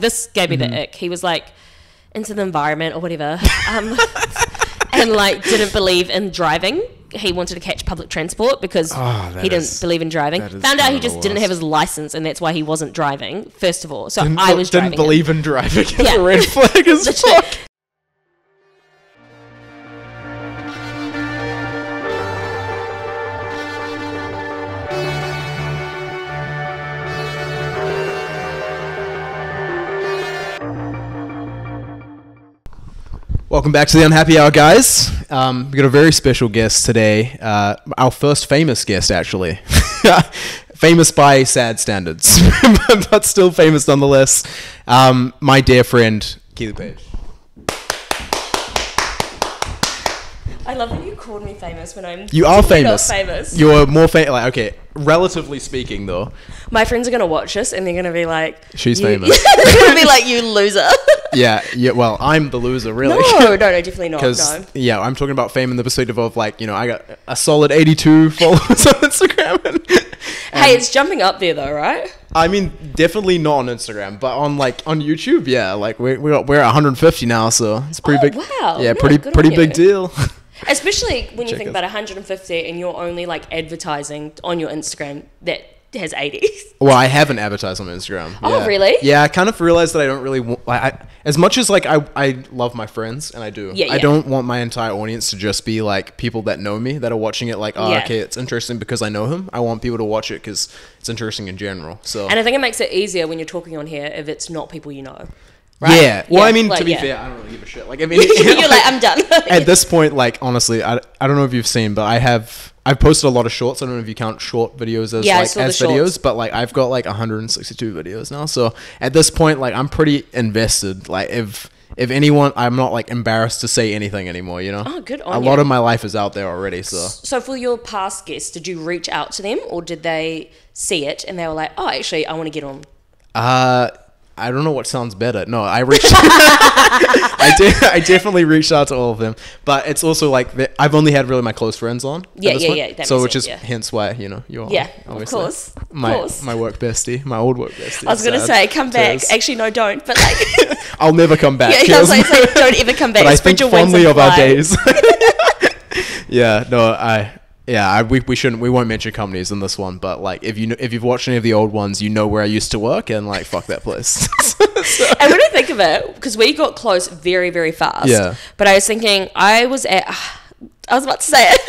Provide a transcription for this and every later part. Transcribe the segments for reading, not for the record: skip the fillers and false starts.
this gave me the ick. He was like into the environment or whatever, and like didn't believe in driving. He wanted to catch public transport because he didn't believe in driving. Found out he just didn't have his license, and that's why he wasn't driving, first of all. So I was driving. Didn't believe in driving. It's a red flag as fuck. Welcome back to the Unhappy Hour, guys. We've got a very special guest today. Our first famous guest, actually. Famous by S.AD standards, but still famous nonetheless. My dear friend, Keely Paige. I love that you called me famous when I'm famous. Not famous. You're more famous. Like, okay, relatively speaking, though. My friends are going to watch this and they're going to be like... She's famous. They're going to be like, you loser. Yeah, well, I'm the loser, really. No, definitely not. No. Yeah, I'm talking about fame in the perspective of, like, you know, I got a solid 82 followers on Instagram. Hey, it's jumping up there, though, right? I mean, definitely not on Instagram, but on YouTube, yeah, like we're at 150 now, so it's pretty big. Wow. Yeah, no, pretty big deal. Especially when you think about 150 and you're only like advertising on your Instagram that has 80. Well, I haven't advertised on Instagram. Oh, really? Yeah, I kind of realized that I don't really as much as like I love my friends, and I do. Yeah, I don't want my entire audience to just be like people that know me, that are watching it like, okay, it's interesting because I know him. I want people to watch it because it's interesting in general. So. And I think it makes it easier when you're talking on here if it's not people you know. Right? Yeah. Well, I mean, like, to be fair, I don't really give a shit. Like, I mean, you're like, I'm done. At this point, like, honestly, I don't know if you've seen, but I've posted a lot of shorts. I don't know if you count short videos as as videos, but like I've got like 162 videos now. So at this point, like, I'm pretty invested. Like, if anyone, I'm not like embarrassed to say anything anymore, you know? Oh, good on you. A lot of my life is out there already, so. So for your past guests, did you reach out to them or did they see it and they were like, oh, actually, I want to get on? I don't know what sounds better. No, I reached. I definitely reached out to all of them, but it's also like I've only had really my close friends on. Yeah. So which is hence why you're on, obviously. Of course. My work bestie, my old work bestie. I was gonna say come back. Actually, no, don't. But like, I'll never come back. Yeah, I was like, don't ever come back. But I think fondly of our days. Yeah. No. We won't mention companies in this one, but like if you've watched any of the old ones, you know where I used to work, and like fuck that place. And when I think of it, because we got close very, very fast. Yeah. But I was thinking, I was about to say it.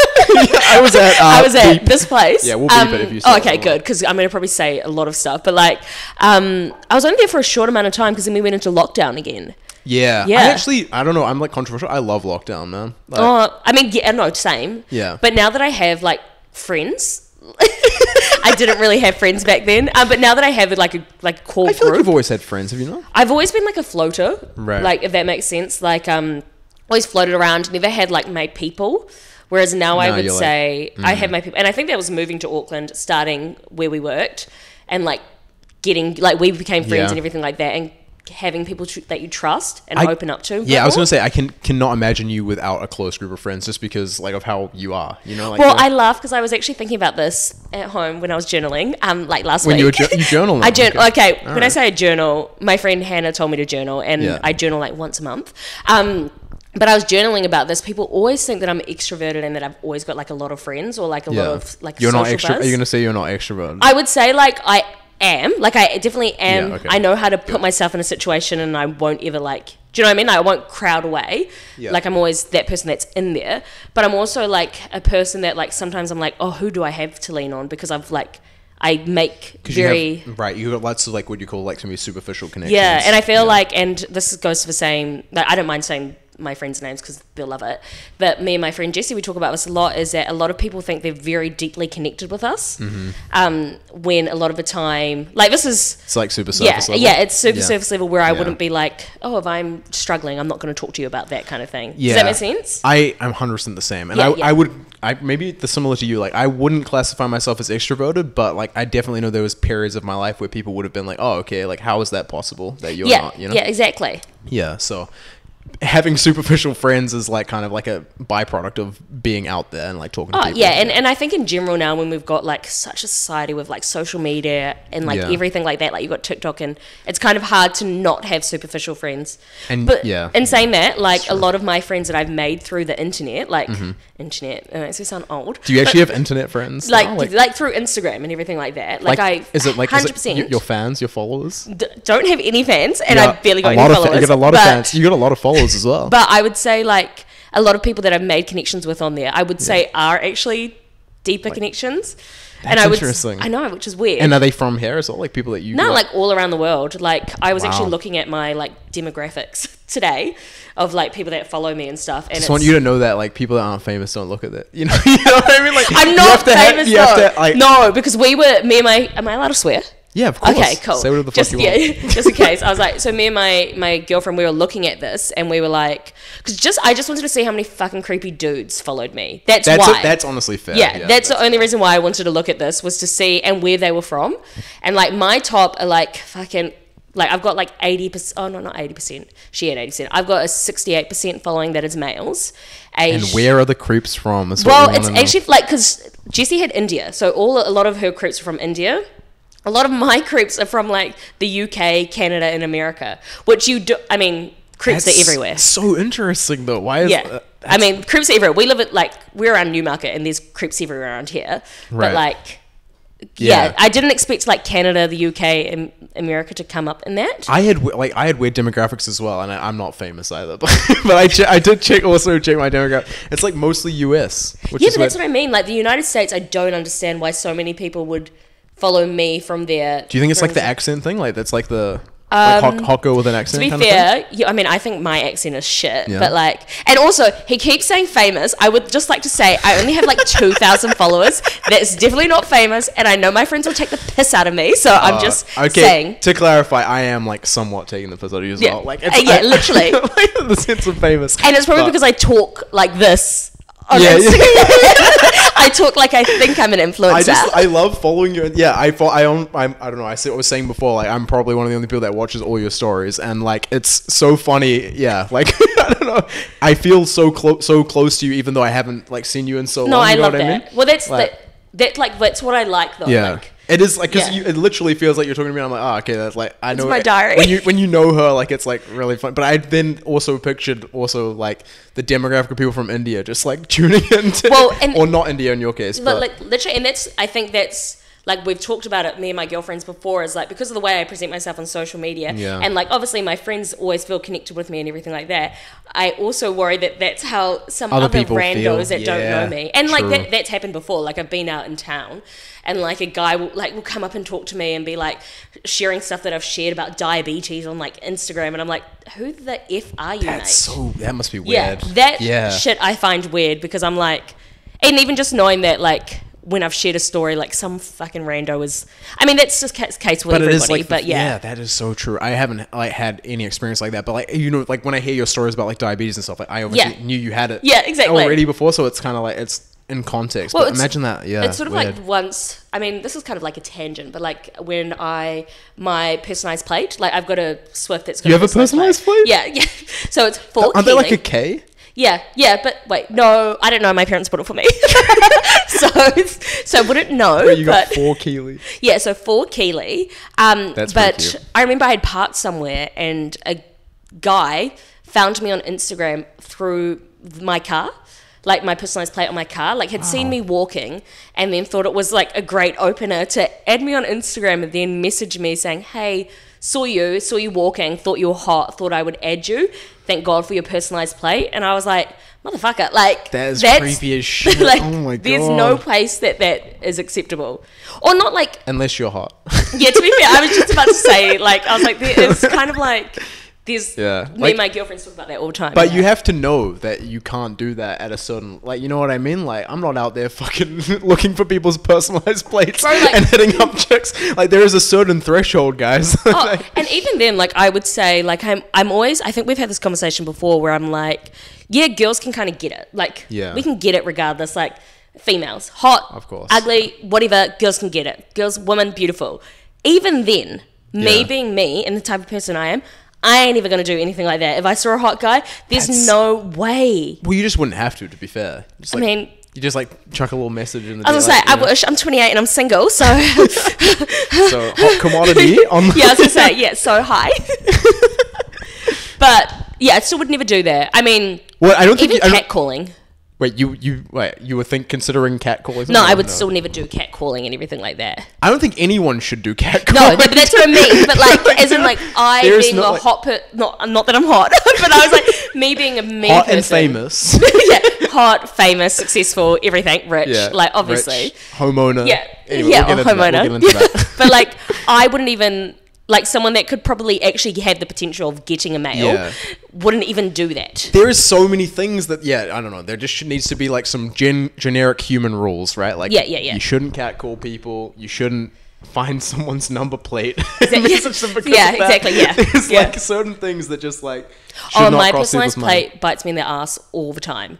I was at this place. Yeah, we'll beep it if you say okay, good, because I'm going to probably say a lot of stuff. But like, I was only there for a short amount of time because then we went into lockdown again. Yeah. I don't know. I'm like controversial. I love lockdown, man. Like, I mean, yeah, no, same. Yeah. But now that I have like friends, I didn't really have friends back then. But now that I have like a core I feel group, like you've always had friends, have you not? I've always been like a floater, right? Like if that makes sense. Like always floated around. Never had like my people. Whereas now I would say I have my people, and I think that was moving to Auckland, starting where we worked, and like getting like we became friends and everything like that, and having people that you trust and open up to. Yeah, I was gonna say I cannot imagine you without a close group of friends, just because like of how you are, you know. Like, well, I laugh because I was actually thinking about this at home when I was journaling, like last week. When you journal? I journal. Okay, when I say I journal, my friend Hannah told me to journal, and I journal like once a month. But I was journaling about this. People always think that I'm extroverted and that I've always got like a lot of friends or like a lot of like you're social not extra. buzz. Are you gonna say you're not extroverted? I would say like I am. Like I definitely am. Yeah, okay. I know how to put myself in a situation and I won't ever like, do you know what I mean? Like, I won't crowd away. Yeah. Like I'm always that person that's in there. But I'm also like a person that like sometimes I'm like, oh, who do I have to lean on? Because I've like, I make very... You've got lots of like what you call like some superficial connections. Yeah, and I feel like, and this goes to the same, like I don't mind saying my friends' names because they'll love it, but me and my friend Jessie, we talk about this a lot, is that a lot of people think they're very deeply connected with us, when a lot of the time, like this is... It's like super surface level. Yeah, it's super surface level where I wouldn't be like, oh, if I'm struggling, I'm not going to talk to you about that kind of thing. Yeah. Does that make sense? I'm 100% the same. And I maybe the similar to you, like I wouldn't classify myself as extroverted, but like I definitely know there was periods of my life where people would have been like, oh, okay, like how is that possible that you're not, you know? Yeah, exactly. Yeah, so... having superficial friends is like kind of like a byproduct of being out there and like talking to people. Yeah, and I think in general now, when we've got like such a society with like social media and like everything like that, like you've got TikTok, and it's kind of hard to not have superficial friends. But in saying that, like a lot of my friends that I've made through the internet, like internet, it makes me sound old. Do you actually have internet friends? Like through Instagram and everything like that. Is it 100%. Your fans, your followers? Don't have any fans, and I've barely got any followers. You got a lot of fans. You got a lot of followers as well. But I would say like a lot of people that I've made connections with on there, I would say are actually deeper connections. That's interesting. I know, which is weird. And are they from here as well? Like people that you... No, like all around the world. Like I was actually looking at my like demographics today of like people that follow me and stuff. And I just want you to know that like people that aren't famous don't look at it. You know what I mean? Like I'm not famous though. No, because am I allowed to swear? Yeah, of course. Okay, cool. Say whatever the fuck you want. Just in case. I was like, so me and my girlfriend, we were looking at this and we were like, I just wanted to see how many fucking creepy dudes followed me. That's why. That's honestly fair. Yeah, that's the only reason why I wanted to look at this, was to see and where they were from. And like my top are like fucking, like I've got like 80%, oh no, not 80%. She had 80%. I've got a 68% following that is males. And where are the creeps from? Well, it's actually like, because Jessie had India. So a lot of her creeps are from India. A lot of my creeps are from like the UK, Canada, and America, which creeps are everywhere. So interesting though. Why is that? Creeps are everywhere. We're around Newmarket and there's creeps everywhere around here. Right. But like, I didn't expect like Canada, the UK, and America to come up in that. I had weird demographics as well, and I'm not famous either. But I did check my demographic. It's like mostly US. But that's what I mean. Like the United States, I don't understand why so many people would follow me from there. Do you think it's like the accent thing? Like that's like the hot girl with an accent? To be fair, I think my accent is shit. Yeah. But like, and also he keeps saying famous. I would just like to say I only have like 2,000 followers. That's definitely not famous, and I know my friends will take the piss out of me. So I'm just saying. To clarify, I am like somewhat taking the piss out of you as well. Like, literally. Like the sense of famous, and it's probably because I talk like this. I talk like I think I'm an influencer. I love following you. Yeah, I don't know. I was saying before, like I'm probably one of the only people that watches all your stories, and like it's so funny. Yeah, like I don't know. I feel so close to you, even though I haven't like seen you in so long. No, I love that. I mean? Well, that's that's what I like though. Yeah. Like, it is like, because it literally feels like you're talking to me, and I'm like, oh, okay, that's like, I know. It's my diary. When you know her, like, it's like really fun. But I then also pictured like the demographic of people from India just like tuning into, or not India in your case. But like literally, and I think that's, like we've talked about it, me and my girlfriends before, is like because of the way I present myself on social media, and like obviously my friends always feel connected with me and everything like that. I also worry that that's how some other randos that don't know me, and like that's happened before. Like I've been out in town, and like a guy will come up and talk to me and be like sharing stuff that I've shared about diabetes on like Instagram, and I'm like, who the F are you, mate? That must be weird. Shit I find weird, because I'm like, and even just knowing that like, when I've shared a story, like some fucking rando is, I mean, that's just case with everybody, it is like, but yeah, that is so true. I haven't like had any experience like that, but like, you know, like when I hear your stories about like diabetes and stuff, like I obviously knew you had it already before, so it's kind of like, it's in context, but imagine that, it's sort of weird. Like once, I mean, this is kind of like a tangent, but like when my personalized plate, like I've got a Swift that's got You have a personalized plate? Yeah. So it's for Aren't they like a K? Yeah, but wait, no, I don't know. My parents bought it for me, so I wouldn't know. Wait, you got 4 Keely. Yeah, so 4 Keely. That's but cute. I remember I had parked somewhere, and a guy found me on Instagram through my car, like my personalized plate on my car. Like had seen me walking, and then thought it was like a great opener to add me on Instagram, and then message me saying, "Hey, saw you walking, thought you were hot, thought I would add you. Thank God for your personalized plate." And I was like, motherfucker, like that's creepy as shit. Like, oh my God. There's no place that is acceptable. Or not like, unless you're hot. Yeah, to be fair, I was just about to say, like, I was like, it's kind of like, there's, me and my girlfriends talk about that all the time. But you have to know that you can't do that at a certain, like, you know what I mean? Like, I'm not out there fucking looking for people's personalized plates and hitting up chicks. Like, there is a certain threshold, guys. And even then, like, I would say, like, I'm always, I think we've had this conversation before where I'm like, yeah, girls can kind of get it. Like, we can get it regardless. Like, females, hot, of course, ugly, whatever, girls can get it. Girls, women, beautiful. Even then, me being me and the type of person I am I ain't even going to do anything like that. If I saw a hot guy, there's no way. Well, you just wouldn't have to be fair. Just like, I mean... You just like chuck a little message in the I was going to say, I wish. I'm 28 and I'm single, so... So, hot commodity on... Yeah, I was going to say, yeah, so high. But, yeah, I still would never do that. I mean, well, I don't think even catcalling. Wait, you were considering catcalling? No, I would still never do catcalling and everything like that. I don't think anyone should do catcalling. No, but that's what I mean. But like, as in like, being a hot not that I'm hot, but I was like, me being a mean hot person. And famous. Yeah, hot, famous, successful, everything, rich. Yeah, like obviously, rich, homeowner. Yeah, anyway, yeah, homeowner. But like, I wouldn't even. Like someone that could probably actually have the potential of getting a male wouldn't even do that. There is so many things that, I don't know. There just needs to be like some generic human rules, right? Like, you shouldn't catcall people. You shouldn't find someone's number plate. Exactly. Yeah. There's like certain things that just like should not my cross personalized plate mind. bites me in the ass all the time.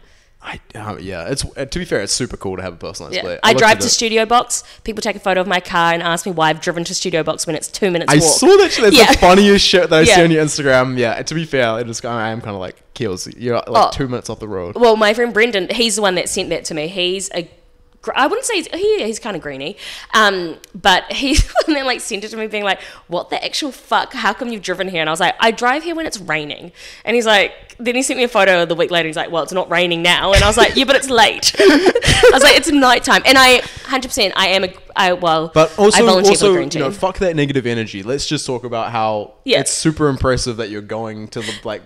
It's to be fair, it's super cool to have a personalized plate. I drive to Studio Box. People take a photo of my car and ask me why I've driven to Studio Box when it's 2 minutes walk. I saw that shit. That's the funniest shit that I see on your Instagram. Yeah, to be fair, I am kind of like, Keels, you're like 2 minutes off the road. Well, my friend Brendan, he's the one that sent that to me. He's I wouldn't say he's kind of greeny, but he's the one that like sent it to me being like, what the actual fuck, how come you've driven here? And I was like, I drive here when it's raining. And he's like, then he sent me a photo the week later, he's like, well, it's not raining now. And I was like, yeah, but it's late. I was like, it's nighttime. And I 100% but also green tea. Fuck that negative energy. Let's just talk about how it's super impressive that you're going to the like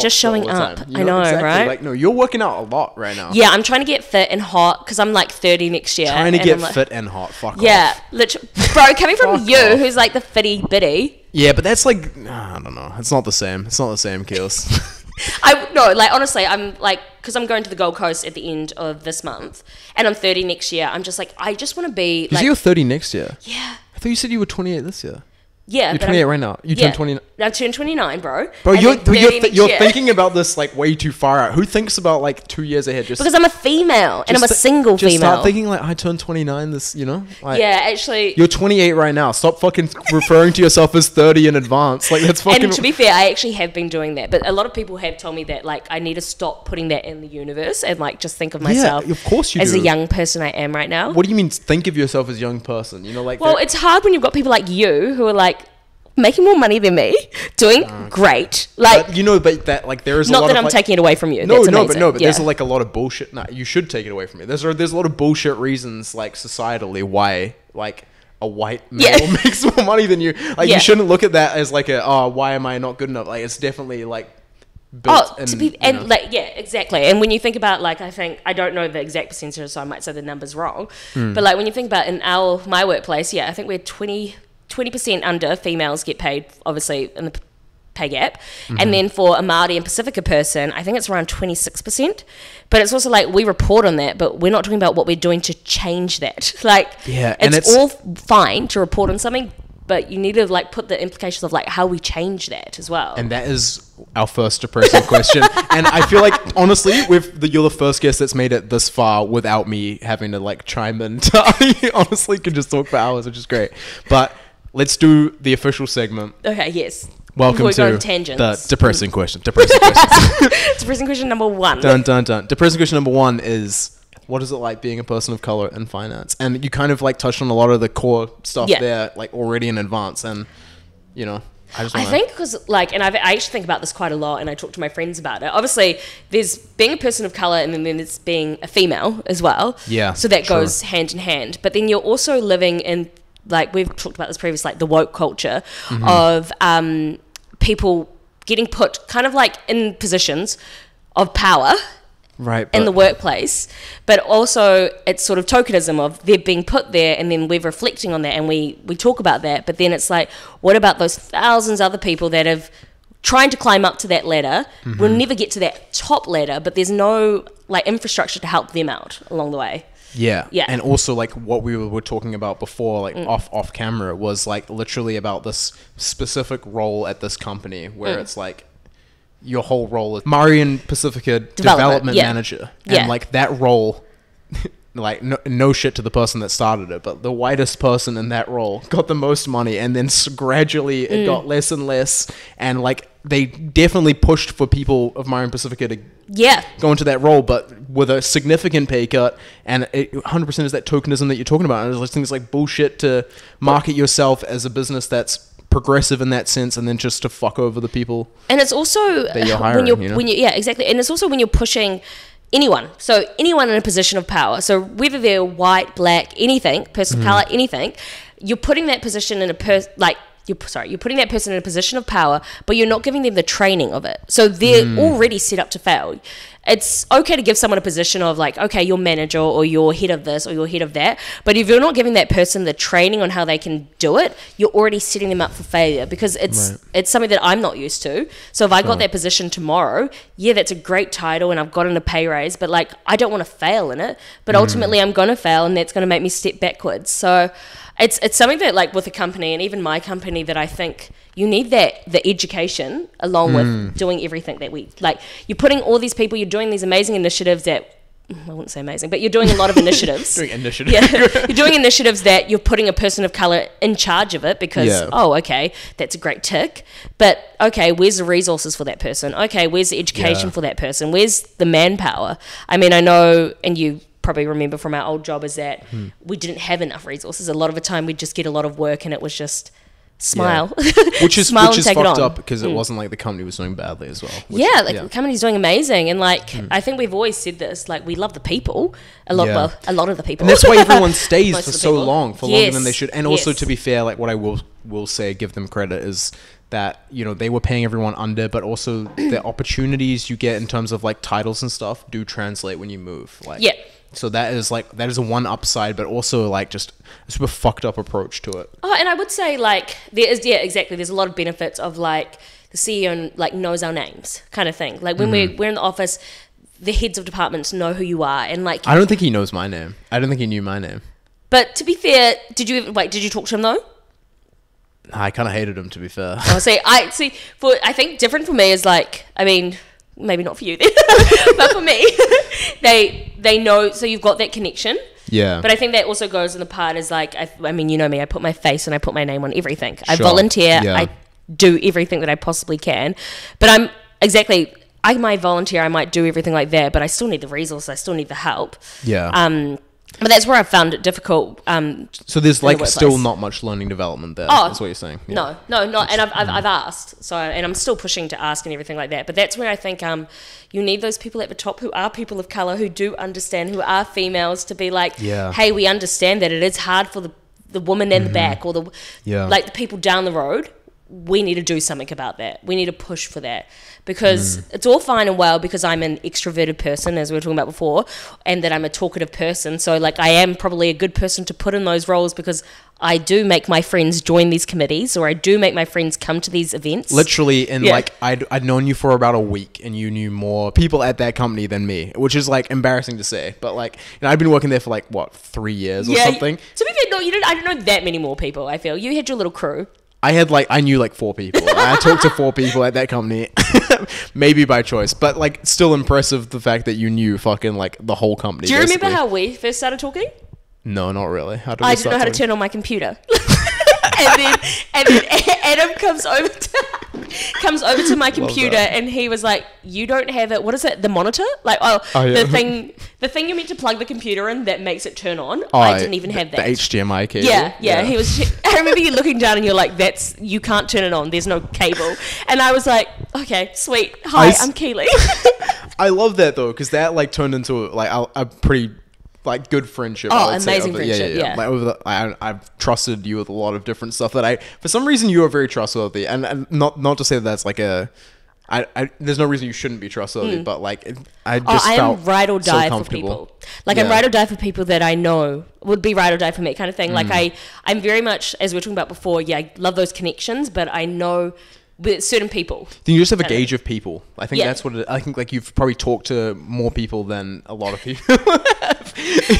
just showing up. I know, exactly. right? Like, no, you're working out a lot right now. Yeah, I'm trying to get fit and hot because I'm like 30 next year. Trying to get fit and hot. Fuck off. Yeah, literally. Bro, coming from you, who's like the fitty bitty. Yeah, but that's like, I don't know. It's not the same. It's not the same, Keels. Honestly, I'm like, because I'm going to the Gold Coast at the end of this month and I'm 30 next year. I'm just like, I just want to be like... You're 30 next year? Yeah. I thought you said you were 28 this year. Yeah, you're 28 right now. You turned 29. I've turned 29, bro. Bro, you're thinking about this like way too far out. Who thinks about like 2 years ahead? Just because I'm a female and I'm a single female. Just start thinking like I turned 29. This, like, yeah, actually, you're 28 right now. Stop fucking referring to yourself as 30 in advance. Like that's fucking. And to be fair, I actually have been doing that, but a lot of people have told me that like I need to stop putting that in the universe and like just think of myself. Yeah, of course you as do. a young person I am right now. What do you mean? Think of yourself as a young person. Like. Well, it's hard when you've got people like you who are like. Making more money than me, doing great. Like, but that like there is not a lot that of, I'm taking it away from you. No, but there's like a lot of bullshit. No, you should take it away from me. There's a lot of bullshit reasons, like societally, why like a white male makes more money than you. Like you shouldn't look at that as like why am I not good enough? Like it's definitely like. Exactly. And when you think about like, I don't know the exact percentage, so I might say the number's wrong. But like when you think about in my workplace, I think we're 20% under females get paid, obviously, in the pay gap. And then for a Māori and Pacifica person, I think it's around 26%. But it's also like we report on that, but we're not talking about what we're doing to change that. Like, it's all fine to report on something, but you need to like put the implications of like how we change that as well. And that is our first depressing question. And I feel like, honestly, you're the first guest that's made it this far without me having to like chime in. I honestly could just talk for hours, which is great. But let's do the official segment. Okay, yes. Welcome to the depressing question. Depressing questions. Depressing question number 1. Dun, dun, dun. Depressing question number 1 is, what is it like being a person of color in finance? And you kind of like touched on a lot of the core stuff there, like already in advance. And, I think because like, and I actually think about this quite a lot and I talk to my friends about it. Obviously, there's being a person of color and then there's being a female as well. Yeah. So that goes hand in hand. But then you're also living in, like we've talked about this previously, like the woke culture of people getting put kind of like in positions of power in the workplace, but also it's sort of tokenism of they're being put there and then we're reflecting on that and we talk about that, but then it's like, what about those thousands other people that have trying to climb up to that ladder, will never get to that top ladder, but there's no like infrastructure to help them out along the way. Yeah. And also like what we were talking about before, like off camera, was like literally about this specific role at this company where it's like your whole role is Māori and Pacifica development manager. And like that role, like no shit to the person that started it, but the whitest person in that role got the most money, and then gradually it got less and less, and like they definitely pushed for people of Mayan Pacifica to go into that role, but with a significant pay cut, and it 100% is that tokenism that you're talking about, and I just think it's like bullshit to market yourself as a business that's progressive in that sense, and then just to fuck over the people. And it's also that you're hiring, when you exactly, and it's also when you're pushing anyone in a position of power, so whether they're white, black, anything, person of color, anything, you're putting that position in you're putting that person in a position of power, but you're not giving them the training of it, so they're already set up to fail. It's okay to give someone a position of like, okay, you're manager or you're head of this or you're head of that, but if you're not giving that person the training on how they can do it, you're already setting them up for failure, because it's something that I'm not used to. So if I got that position tomorrow, that's a great title and I've gotten a pay raise, but like I don't want to fail in it, but ultimately I'm going to fail, and that's going to make me step backwards. So it's something that, like, with a company, and even my company, that I think you need the education along with doing everything that we, like, you're putting all these people, you're doing these amazing initiatives that, I wouldn't say amazing, but you're doing a lot of initiatives. Doing initiatives. Yeah, you're doing initiatives that you're putting a person of colour in charge of it, because, okay, that's a great tick, but okay, where's the resources for that person? Okay, where's the education for that person? Where's the manpower? I mean, I know, and you probably remember from our old job, is that we didn't have enough resources. A lot of the time we'd just get a lot of work and it was just smile. Which is fucked up, because it wasn't like the company was doing badly as well. The company's doing amazing, and like I think we've always said this, like, we love the people a lot of the people, and that's why everyone stays for so long, for longer than they should. And also, to be fair, like, what I will say, give them credit, is that, you know, they were paying everyone under, but also the opportunities you get in terms of like titles and stuff do translate when you move, like so that is a one upside, but also like just a super fucked up approach to it. Oh, and I would say, like, there is, exactly, there's a lot of benefits of, like, the CEO like knows our names kind of thing. Like, when we're in the office, the heads of departments know who you are, and like, I don't think he knows my name. I don't think he knew my name. But to be fair, did you talk to him though? I kind of hated him, to be fair. Oh, I think different for me is, like, I mean, maybe not for you then, but for me, they know, so you've got that connection. Yeah. But I think that also goes in the part is, like, I mean, you know me, I put my face and I put my name on everything. I volunteer, I do everything that I possibly can. But I might volunteer, I might do everything like that, but I still need the resources, I still need the help. Yeah. But that's where I found it difficult. So there's like still not much learning development there. That's what you're saying. Yeah. No, not. And I've asked. So, and I'm still pushing to ask and everything like that. But that's where I think you need those people at the top who are people of color, who do understand, who are females, to be like, hey, we understand that it is hard for the woman in the back, or like the people down the road. We need to do something about that. We need to push for that, because it's all fine and well because I'm an extroverted person, as we were talking about before, and that I'm a talkative person. So, like, I am probably a good person to put in those roles, because I do make my friends join these committees, or I do make my friends come to these events. Literally, like, I'd known you for about a week, and you knew more people at that company than me, which is, like, embarrassing to say. But, like, you know, I've been working there for, like, what, 3 years or something? To be fair, no, I don't know that many more people, I feel. You had your little crew. I knew like 4 people. I talked to 4 people at that company, maybe by choice, but like still impressive the fact that you knew fucking like the whole company. Do you remember how we first started talking? No, not really. I didn't know how to turn on my computer. and then Adam comes over to my computer, and he was like, "You don't have it. What is it? The monitor? Like, the thing you meant to plug the computer in that makes it turn on. I didn't even have that. The HDMI cable. Yeah. He was. I remember you looking down, and you're like, you can't turn it on. There's no cable." And I was like, "Okay, sweet. Hi, I'm Keely." I love that though, because that like turned into like a pretty like good friendship. Amazing friendship. Yeah. Like I've trusted you with a lot of different stuff that for some reason you are very trustworthy, and not to say that that's like there's no reason you shouldn't be trustworthy, but like I am ride or die for people. Like I'm ride or die for people that I know would be ride or die for me, kind of thing. Like I'm very much, as we were talking about before, I love those connections, but I know with certain people. Then you just have a gauge of people. I think that's what I think. Like you've probably talked to more people than a lot of people.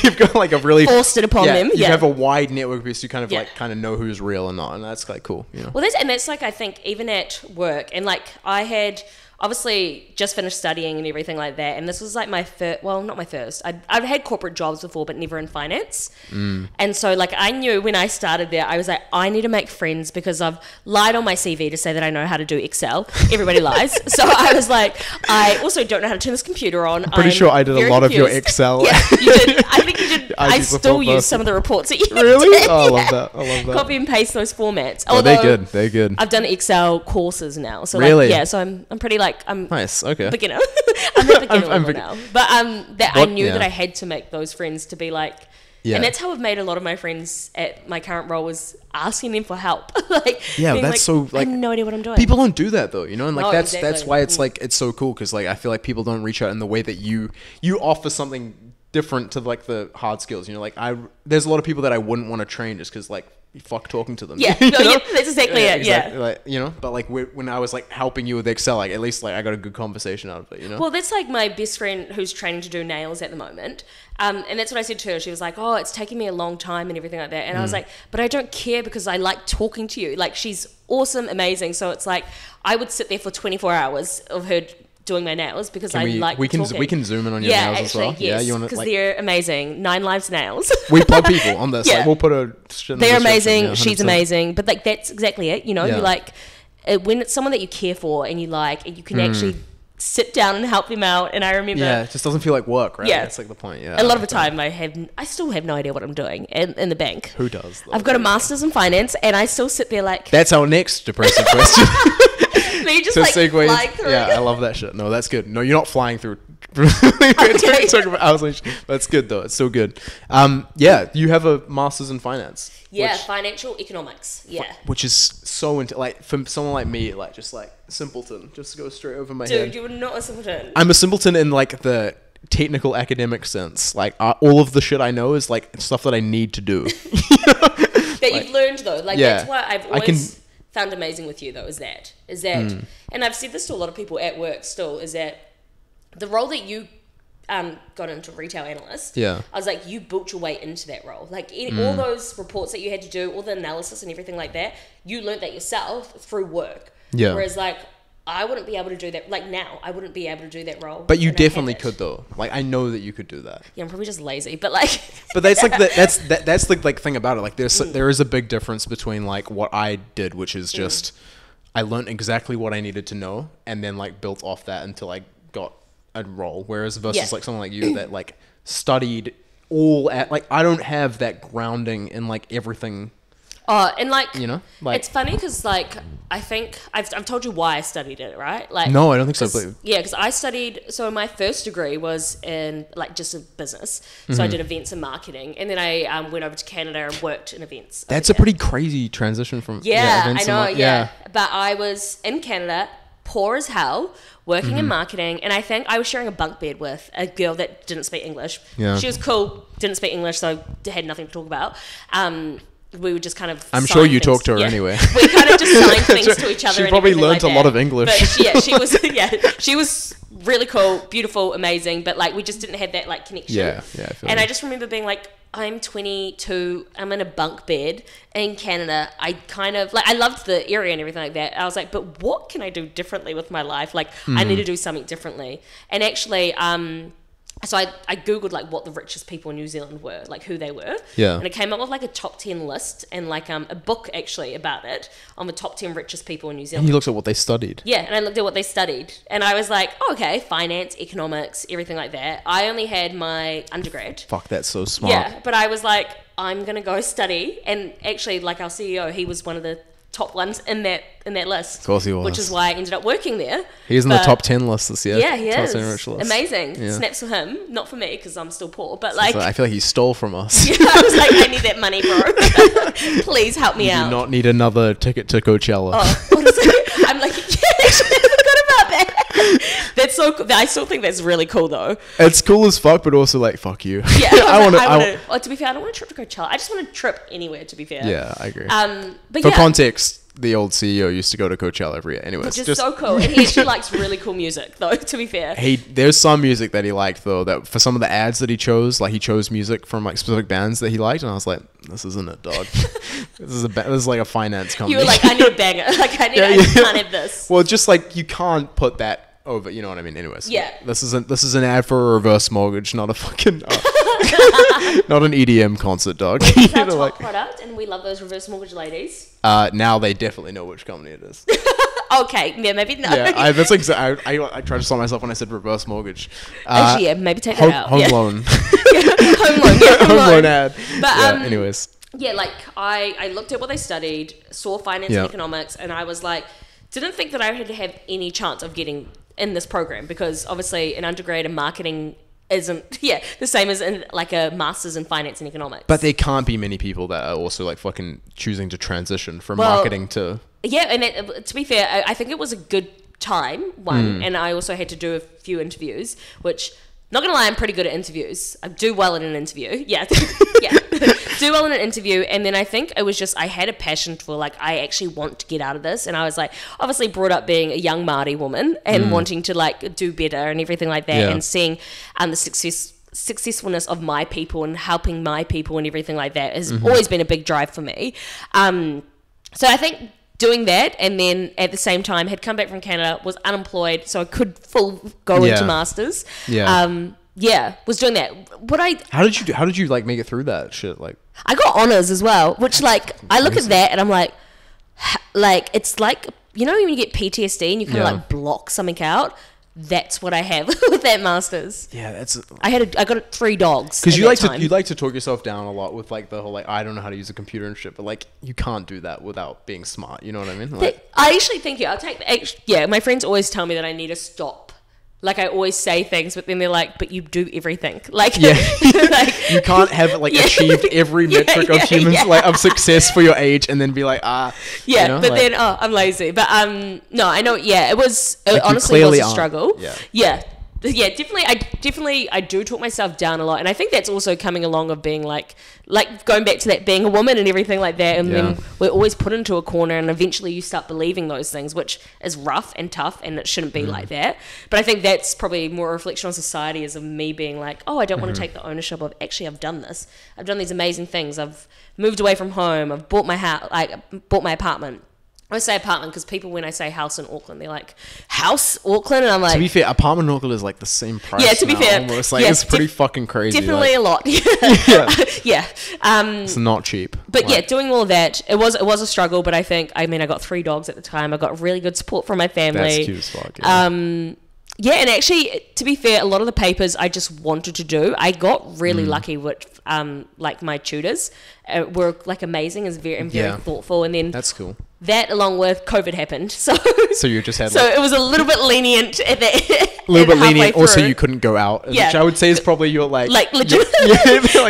You've got like a really forced it upon them. You have a wide network because you kind of know who's real and not, and that's quite cool. You know? Well, that's like I think even at work, and like I obviously just finished studying and everything like that, and this was like my first, well, not my first, I've had corporate jobs before but never in finance, and so like I knew when I started there, I was like, I need to make friends because I've lied on my CV to say that I know how to do Excel. Everybody lies. So I was like, I also don't know how to turn this computer on. I'm pretty sure I did a lot of your Excel. Yeah, you did. I think you did. I still use some of the reports that you really did. Oh, I love that. I love that. Copy and paste those formats. Oh, they're good. I've done Excel courses now, so really, like, yeah. So I'm pretty like I'm nice. Okay, beginner. I'm a beginner level now, but I knew that I had to make those friends to be like. Yeah. And that's how I've made a lot of my friends at my current role, was asking them for help. Like, yeah, that's like, so like, I have no idea what I'm doing. People don't do that though, you know, and like that's why it's like it's so cool, because like I feel like people don't reach out in the way that you offer something different to like the hard skills. You know, like there's a lot of people that I wouldn't want to train just because like fuck talking to them. Yeah, you no, know? yeah, that's exactly it. Exactly. Yeah, like, you know, but like when I was like helping you with Excel, like at least like I got a good conversation out of it. You know. Well, that's like my best friend who's training to do nails at the moment. And that's what I said to her. She was like, oh, it's taking me a long time and everything like that. And I was like, but I don't care because I like talking to you. Like, she's awesome, amazing. So it's like, I would sit there for 24 hours of her doing my nails because talking. We can zoom in on your nails as well. Yes, yeah, you want to, because like, they're amazing. 9 Lives Nails. We plug people on this. Yeah. Like, we'll put a shit in the They're description. amazing. Yeah, she's amazing. But like, that's exactly it. You know, you like, when it's someone that you care for and you like, and you can actually sit down and help them out. And I remember, it just doesn't feel like work, right? Yeah, that's like the point. Yeah, a lot of the time I still have no idea what I'm doing in the bank. Who does though? I've got a master's in finance and I still sit there like, that's our next depressing question. you just like flying through. Yeah, I love that shit. No, that's good. No, you're not flying through. That's good though. It's so good. Yeah, you have a master's in finance. Yeah, financial economics. Yeah, which is so like for someone like me, like just like simpleton, just to go straight over my head. Dude, you're not a simpleton. I'm a simpleton in like the technical academic sense. Like all of the shit I know is like stuff that I need to do. That you've learned though. Like that's what I've always found amazing with you though. Is that, and I've said this to a lot of people at work still. Is that the role that you got into, retail analyst, I was like, you built your way into that role. Like all those reports that you had to do, all the analysis and everything like that, you learned that yourself through work. Yeah. Whereas like I wouldn't be able to do that. Like now, I wouldn't be able to do that role. But you definitely could though. Like I know that you could do that. Yeah, I'm probably just lazy. But like, but that's like that's the like thing about it. Like there is a big difference between like what I did, which is just I learned exactly what I needed to know, and then like built off that until I got a role, whereas versus like someone like you that like studied all at like I don't have that grounding in like everything. Oh, and like, you know, like it's funny because like I think I've told you why I studied it, right? Like, no, I don't think so. Yeah, because I studied. So my first degree was in like just a business. So I did events and marketing, and then I went over to Canada and worked in events. That's a pretty crazy transition from events. I know. But I was in Canada, poor as hell, working in marketing, and I think I was sharing a bunk bed with a girl that didn't speak English. Yeah. She was cool, didn't speak English, so had nothing to talk about. We would just kind of I'm sure you talked to her anyway. We kind of just signed things to each other. She probably learned a lot of English. But she was really cool, beautiful, amazing, but like we just didn't have that like connection. Yeah, I just remember being like, I'm 22, I'm in a bunk bed in Canada. I kind of like, I loved the area and everything like that. I was like, but what can I do differently with my life? Like I need to do something differently. And actually, so I Googled like what the richest people in New Zealand were, like who they were. Yeah. And it came up with like a top 10 list and like a book actually about it on the top 10 richest people in New Zealand. And you looked at what they studied. Yeah, and I looked at what they studied. And I was like, oh, okay, finance, economics, everything like that. I only had my undergrad. Fuck, that's so smart. Yeah, but I was like, I'm going to go study. And actually, like our CEO, he was one of the top ones in that list. Of course he was. Which is why I ended up working there. He's in the top 10 list this year. Yeah, he top is. 10 rich list. Amazing. Yeah. Snaps for him. Not for me, because I'm still poor. But like, I feel like he stole from us. Yeah, I was like, I need that money, bro. Please help me out. You do not need another ticket to Coachella. Oh, honestly, I'm like, yeah, actually, I forgot about that. That's so cool. I still think that's really cool, though. It's cool as fuck, but also like, fuck you. Yeah, I want to. To be fair, I don't want a trip to Coachella. I just want a trip anywhere. To be fair. Yeah, I agree. But for context, the old CEO used to go to Coachella every year. Anyways, which is so cool. And he actually likes really cool music, though. To be fair, there's some music that he liked though. That for some of the ads that he chose, like he chose music from like specific bands that he liked, and I was like, this isn't it, dog. this is like a finance company. You were like, I need a banger. Like I can't have this. Well, just like you can't put that over, you know what I mean? Anyways. Yeah. This is an ad for a reverse mortgage, not a fucking, not an EDM concert, dog. It's our top product, and we love those reverse mortgage ladies. Now they definitely know which company it is. Okay, yeah, maybe no. Yeah, that's exactly. I tried to stop myself when I said reverse mortgage. Actually, yeah, maybe take that out. Home loan. Home loan ad. But anyways. Yeah, like I looked at what they studied, saw finance and economics, and I was like, didn't think that I had to have any chance of getting in this program, because obviously an undergrad in marketing isn't the same as in like a master's in finance and economics. But there can't be many people that are also like fucking choosing to transition from marketing to and to be fair, I think it was a good time and I also had to do a few interviews, which, not gonna lie, I'm pretty good at interviews. I do well in an interview. Do well in an interview. And then I think it was just, I had a passion for like, I actually want to get out of this. And I was like, obviously brought up being a young Māori woman and wanting to like do better and everything like that, and seeing the successfulness of my people and helping my people and everything like that has always been a big drive for me. So I think doing that, and then at the same time had come back from Canada, was unemployed, so I could go into masters. Was doing that. How did you like make it through that shit? Like, I got honors as well, which like I look at that and I'm like it's like, you know when you get PTSD and you kind of like block something out. That's what I have with that masters. Yeah, that's. I got 3 dogs. Because you like to talk yourself down a lot with like the whole like, I don't know how to use a computer and shit, but like you can't do that without being smart. You know what I mean? Like, I actually think I'll take the my friends always tell me that I need to stop. Like I always say things, but then they're like, "But you do everything." Like, like, you can't have achieved every metric of humans like of success for your age, and then be like, you know, but then I'm lazy. But no, I know. Yeah, it was honestly was a struggle. Definitely. I do talk myself down a lot, and I think that's also coming along of being like going back to that being a woman and everything like that, and then we're always put into a corner, and eventually you start believing those things, which is rough and tough, and it shouldn't be like that. But I think that's probably more a reflection on society, is of me being like, oh, I don't want to take the ownership of actually I've done this, I've done these amazing things, I've moved away from home, I've bought my house, bought my apartment. I say apartment because people, when I say house in Auckland, they're like, house Auckland? And I'm like... To be fair, apartment in Auckland is like the same price. Yeah, to be fair. Almost. Like, it's pretty fucking crazy. Definitely a lot. It's not cheap. But doing all of that, it was a struggle, but I got 3 dogs at the time. I got really good support from my family. That's cute as fuck. Yeah. And actually, to be fair, a lot of the papers I just wanted to do, I got really lucky with, like, my tutors were, like, amazing and very thoughtful. And then... That's cool. That, along with COVID, happened. So you just had... So it was a little bit lenient at that. A little bit lenient. Also, you couldn't go out. Which I would say is probably your, like... Like, legit.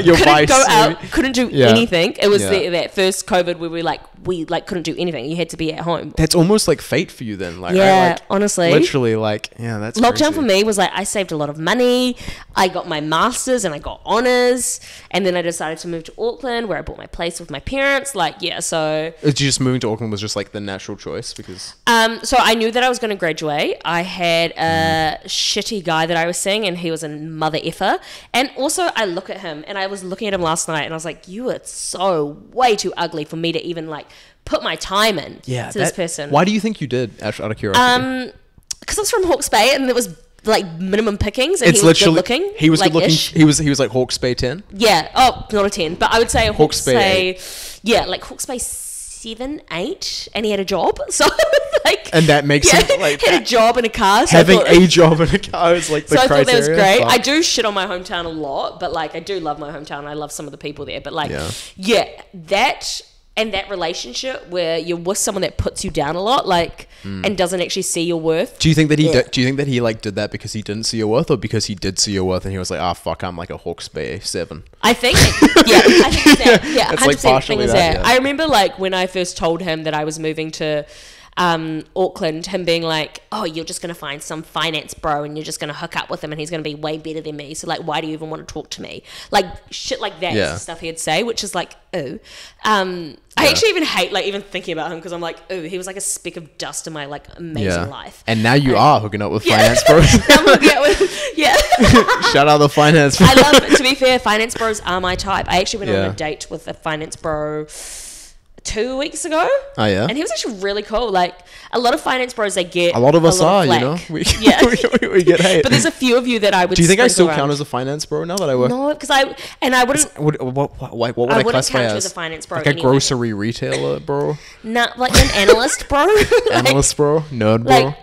Your vice. Couldn't go out. Couldn't do anything. It was that first COVID where we couldn't do anything. You had to be at home. That's almost like fate for you then. Like, honestly. Literally, like, that's lockdown crazy. for me was like, I saved a lot of money. I got my masters and I got honors. And then I decided to move to Auckland, where I bought my place with my parents. So... Just moving to Auckland was just like the natural choice because... So I knew that I was going to graduate. I had a shitty guy that I was seeing, and he was a mother effer. And also I look at him, and I was looking at him last night, and I was like, you are so way too ugly for me to even like put my time in to this person. Why do you think you did, out of curiosity? Because I was from Hawke's Bay, and it was like minimum pickings, and it's he was good looking. He was good looking. He was like Hawke's Bay 10. Yeah. Oh, not a 10, but I would say Hawke's Bay. Like Hawke's Bay 7, 8, and he had a job. So like, and that makes him like had a job and a car. So having a job and a car is like the criteria. So I thought that was great. I do shit on my hometown a lot, but like I do love my hometown. I love some of the people there, but like that. And that relationship where you're with someone that puts you down a lot, like, and doesn't actually see your worth. Do you think that do you think that he like did that because he didn't see your worth, or because he did see your worth and he was like, fuck, I'm like a Hawke's Bay 7? I think, I think it's that. Yeah, it's like partially that. I remember like when I first told him that I was moving to Auckland, him being like, oh, you're just going to find some finance bro and you're just going to hook up with him and he's going to be way better than me. So like, why do you even want to talk to me? Like shit like that is the stuff he'd say, which is like, oh. I actually even hate like even thinking about him because I'm like, oh, he was like a speck of dust in my like amazing life. And now you are hooking up with finance bros. Shout out the finance bros. I love it. To be fair, finance bros are my type. I actually went on a date with a finance bro 2 weeks ago. Oh yeah, and he was actually really cool. Like a lot of finance bros, they get a lot of us are, you know, we get hate. But there's a few of you that I would. Do you think I still around. Count as a finance bro now that I work? No, because I wouldn't. What would I classify count you as a finance bro? Like a grocery retailer bro? Nah, like an analyst bro. Analyst bro, nerd bro. Like,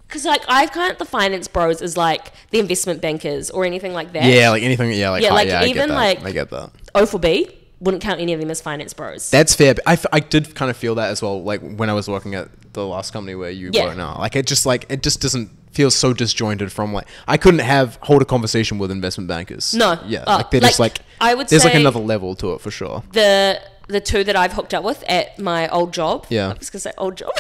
because like I count the finance bros as like the investment bankers or anything like that. Yeah, like anything. Yeah, like even like I get that. O4B. Wouldn't count any of them as finance bros. That's fair. But I did kind of feel that as well. Like when I was working at the last company where you work now, like it just doesn't feel so disjointed from like I couldn't hold a conversation with investment bankers. No. Yeah. Like they're just like I would there's say like another level to it for sure. The two that I've hooked up with at my old job. Yeah. I was gonna say old job.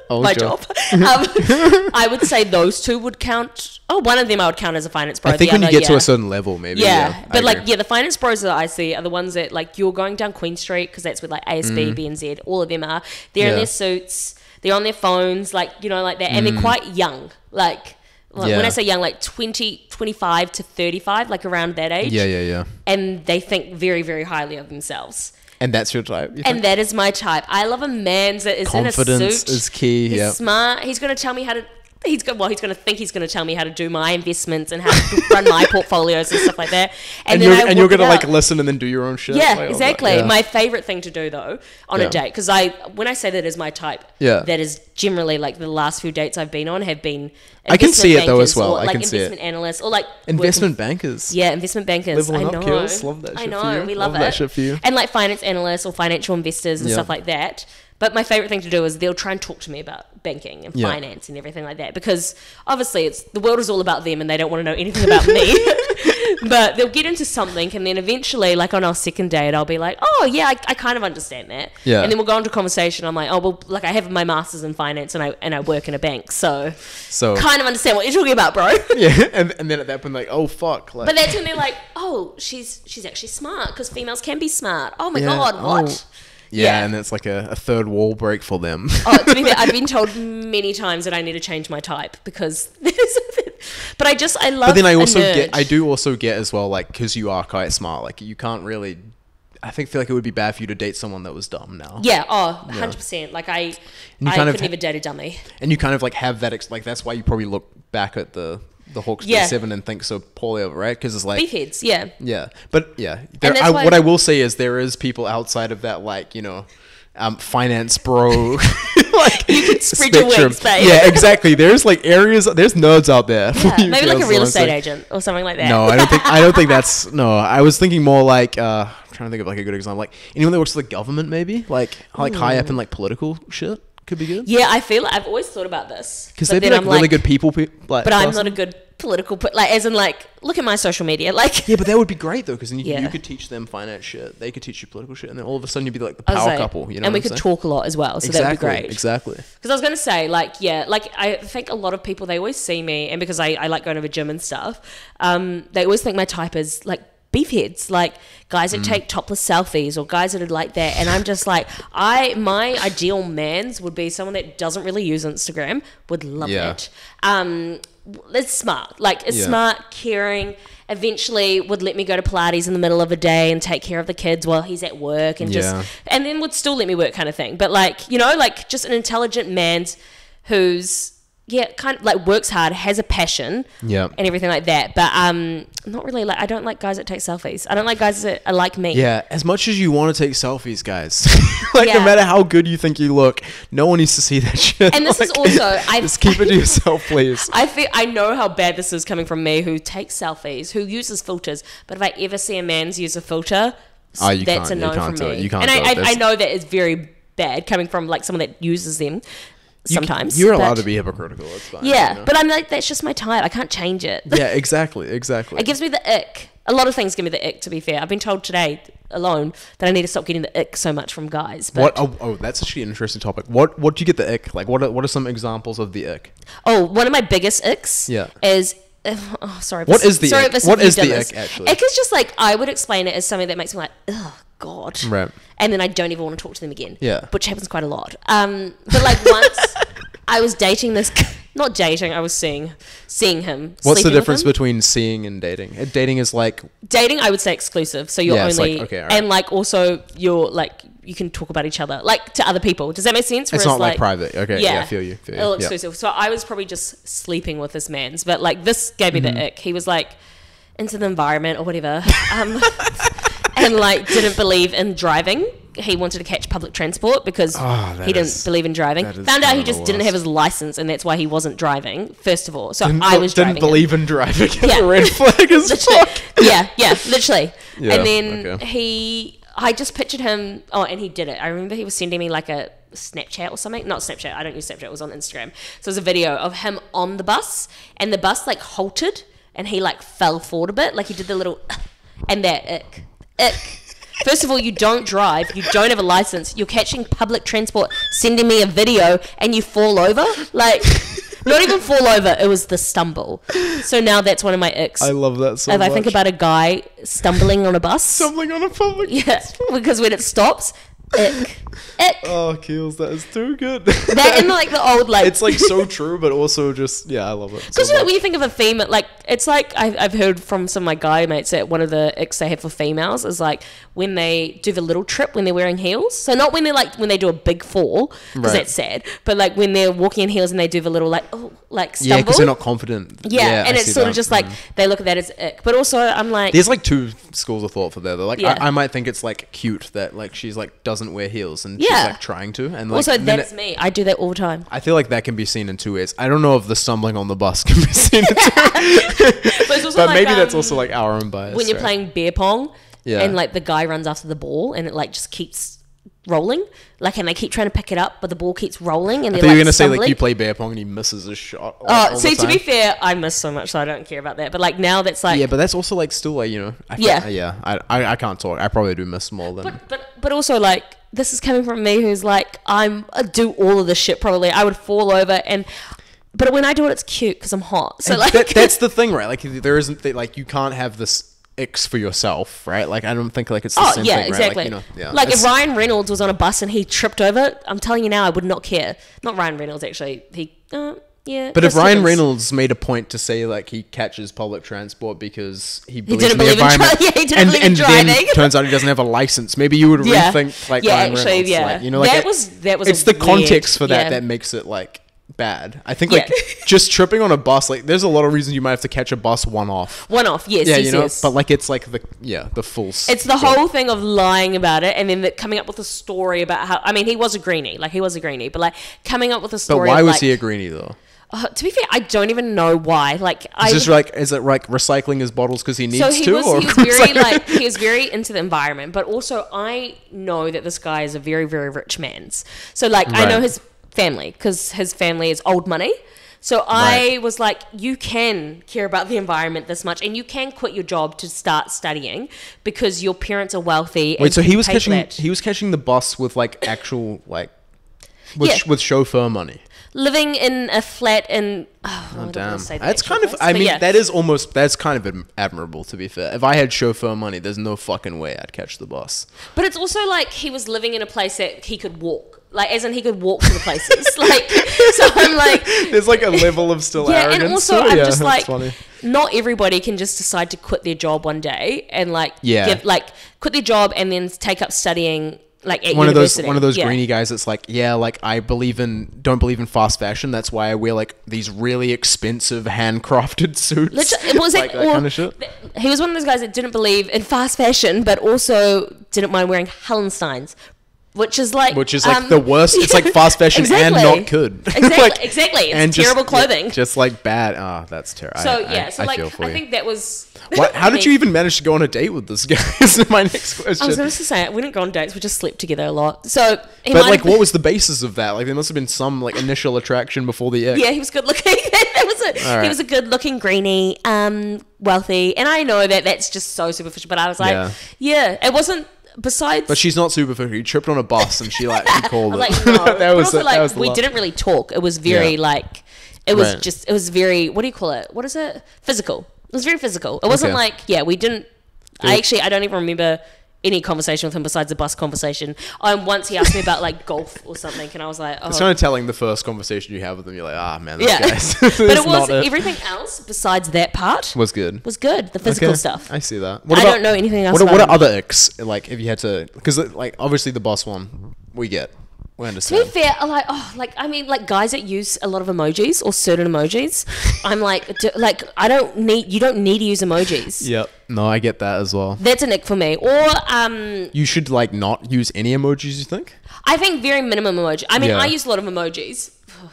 My job. I would say those two would count. Oh, one of them I would count as a finance bro. I think when you get to a certain level, maybe. Yeah, but the finance bros that I see are the ones that like you're going down Queen Street because that's where like ASB, BNZ, all of them are. They're in their suits. They're on their phones, like you know, like that, and they're quite young. Like when I say young, like 25 to 35, like around that age. Yeah. And they think very, very highly of themselves. And that's your type? And that is my type. I love a man that is Confidence in a suit. Confidence is key. He's smart. He's going to tell me how to... He's going to think he's going to tell me how to do my investments and how to run my portfolios and stuff like that. And you're going to like listen and then do your own shit. Yeah, like, exactly. Yeah. My favorite thing to do though on a date, because when I say that is my type, that is generally like the last few dates I've been on have been. I can see it though as well. I can see it. Investment analysts or like investment bankers. Yeah, investment bankers. Leveling I know. Up, Keels. Love that shit I know. For you. We love that shit for you. And like finance analysts or financial investors and stuff like that. But my favorite thing to do is they'll try and talk to me about banking and finance and everything like that, because obviously the world is all about them and they don't want to know anything about me. But they'll get into something, and then eventually, like on our second date, I'll be like, oh yeah, I kind of understand that. Yeah. And then we'll go into a conversation. I'm like, oh well, like I have my master's in finance and I work in a bank, so kind of understand what you're talking about, bro. Yeah. And then at that point, like, oh fuck. Like, but that's when they're like, oh, she's actually smart, because females can be smart. Oh my god, what? Yeah, and it's like a third wall break for them. Oh, to be fair, I've been told many times that I need to change my type because but I love. But then I do also get as well, like, because you are quite smart, like you can't really. I feel like it would be bad for you to date someone that was dumb now. Yeah, 100%. Like I could never date a dummy. And you kind of like have that, like that's why you probably look back at the Hawks 7 and think so poorly of it, right? Because it's like beefheads, yeah. Yeah, but yeah, what I will say is there is people outside of that, like, you know, finance bro, like you can spread your wings, babe. Yeah, exactly. There's like areas, there's nerds out there. Yeah, maybe like a real estate agent or something like that. No, I don't think that's. No, I was thinking more like I'm trying to think of like a good example, like anyone that works for the government, maybe like high up in like political shit. Could be good. Yeah, I feel like I've always thought about this. Because they'd be like really good people. But I'm not a good political, like as in like, look at my social media. Like, yeah, but that would be great though, because then you could teach them finance shit. They could teach you political shit. And then all of a sudden you'd be like the power couple, you know? And we could talk a lot as well. So that would be great. Exactly. Because I was going to say, like, like I think a lot of people, they always see me, and because I like going to the gym and stuff, they always think my type is like beefheads, like guys that take topless selfies or guys that are like that, and I'm just like, my ideal man's would be someone that doesn't really use Instagram, would love it. It's smart, like it's smart, caring, eventually would let me go to Pilates in the middle of a day and take care of the kids while he's at work, and and then would still let me work, kind of thing. But like, you know, like just an intelligent man who's kind of like works hard, has a passion, and everything like that. But not really, like I don't like guys that take selfies. I don't like guys that are like me. Yeah, as much as you want to take selfies, guys, like no matter how good you think you look, no one needs to see that shit. And this is also, just keep it to yourself, please. I know how bad this is coming from me, who takes selfies, who uses filters. But if I ever see a man's use a filter, that's a no from me. You can't. And I know that is very bad coming from like someone that uses them. Sometimes you're allowed to be hypocritical. It's fine. Yeah, you know? But I'm like, that's just my type. I can't change it. Yeah, exactly. It gives me the ick. A lot of things give me the ick, to be fair. I've been told today alone that I need to stop getting the ick so much from guys. But that's actually an interesting topic. What do you get the ick? Like, what are some examples of the ick? Oh, one of my biggest icks is. What is the ick? What is the ick, actually? Ick is just like, I would explain it as something that makes me like, ugh, God. Right. And then I don't even want to talk to them again. Yeah. Which happens quite a lot. But like once I was dating this not dating. I was seeing him. What's the difference between seeing and dating? Dating is like dating. I would say exclusive. So you're only like, okay, right. And like also you're like you can talk about each other like to other people. Does that make sense? It's not like private. Okay, yeah, feel you. All exclusive. So I was probably just sleeping with this man's, but like this gave me the ick. He was like into the environment or whatever, and like didn't believe in driving. He wanted to catch public transport because he didn't believe in driving. Found out he just didn't have his license, and that's why he wasn't driving. First of all, so I was driving. Didn't believe in driving. Yeah. A red flag as fuck. Yeah, literally. Yeah, and then I just pictured him. Oh, and he did it. I remember he was sending me like a Snapchat or something. Not Snapchat. I don't use Snapchat. It was on Instagram. So it was a video of him on the bus, and the bus like halted, and he like fell forward a bit, like he did the little, and that ick. First of all, you don't drive, you don't have a license, you're catching public transport, sending me a video, and you fall over? Like, not even fall over, it was the stumble. So now that's one of my icks. I love that so much. If I think about a guy stumbling on a bus. Stumbling on a public transport. Because when it stops, ick. Oh, Keels, that is too good. That and like the old like it's like so true, but also just I love it. Because when you think of a female, like it's like I've heard from some of my guy mates that one of the icks they have for females is like when they do the little trip when they're wearing heels. So not when they're like when they do a big fall, because that's sad, but like when they're walking in heels and they do the little like stumble. Yeah, because they're not confident. Yeah, and it's sort of just like they look at that as ick. But also I'm like, there's like two schools of thought for that. They're like I might think it's like cute that like she's like doesn't wear heels and she's like trying to, and like also that's me. I do that all the time. I feel like that can be seen in two ways. I don't know if the stumbling on the bus can be seen in two ways. But maybe that's also like our own bias. When you're playing beer pong and like the guy runs after the ball and it like just keeps rolling, like, and they keep trying to pick it up, but the ball keeps rolling, and they're like, you're gonna say like you play beer pong and he misses a shot. See, to be fair, I miss so much, so I don't care about that. But like now, that's like but that's also like still like I can't talk. I probably do miss more than. But also like this is coming from me, who's like I do all of this shit. Probably I would fall over but when I do it, it's cute because I'm hot. So like that's the thing, right? Like there isn't like you can't have this icks for yourself, right? Like I don't think like it's the same thing, exactly. Right? Like if Ryan Reynolds was on a bus and he tripped over, I'm telling you now, I would not care. Not Ryan Reynolds, actually. But if Ryan Reynolds made a point to say like he catches public transport because he believes in the environment, and then turns out he doesn't have a license, maybe you would rethink like Ryan Reynolds. Like, like that was it's the context for that makes it like bad. I think like just tripping on a bus, like there's a lot of reasons you might have to catch a bus one off, yes. But like it's like the full it's the whole thing of lying about it and then coming up with a story about how, I mean, he was a greenie, but like coming up with a story. But why was he a greenie though? To be fair, I don't even know why. Like, is it like recycling his bottles because he needs he was very into the environment, but also I know that this guy is a very, very rich man. So like I know his family because his family is old money. So I was like, you can care about the environment this much, and you can quit your job to start studying because your parents are wealthy. Wait, so he was catching the bus with like actual like with chauffeur money. Living in a flat in damn, that's kind of that's kind of admirable, to be fair. If I had chauffeur money, there's no fucking way I'd catch the bus. But it's also like he was living in a place that he could walk, like as in he could walk to the places. Like, so I'm like, there's like a level of still arrogance. And also I'm just like, not everybody can just decide to quit their job one day and like quit their job and then take up studying. Like at one of those greenie guys that's like, like I don't believe in fast fashion. That's why I wear like these really expensive handcrafted suits. That kind of shit. He was one of those guys that didn't believe in fast fashion, but also didn't mind wearing Hallensteins. Which is like the worst. It's like fast fashion and not good. Exactly. It's terrible clothing. Just like bad. Oh, that's terrible. So I think that was. How did you even manage to go on a date with this guy? Is my next question. I was going to say we didn't go on dates. We just slept together a lot. So, what was the basis of that? Like, there must have been some like initial attraction before the ick. Yeah, he was good looking. That was it. Right. He was a good looking greenie, wealthy, and I know that that's just so superficial. But I was like, it wasn't. Besides, but she's not superficial. You tripped on a bus and she called it. Like, no. That was we didn't really talk. It was very it was very, what do you call it? What is it? Physical. It was very physical. It wasn't like we didn't. I don't even remember any conversation with him besides the bus conversation. Once he asked me about like golf or something, and I was like, oh. It's kind of telling the first conversation you have with him. You're like, man, this guy's but it was everything else besides that part was good. The physical stuff. I see that. I don't know anything else. What are other icks? Like, if you had to, because like obviously the boss one we get. We understand. To be fair, guys that use a lot of emojis or certain emojis, I'm like, you don't need to use emojis. Yep. No, I get that as well. That's an ick for me. Or you should like not use any emojis, you think? I think very minimum emoji. I mean, I use a lot of emojis.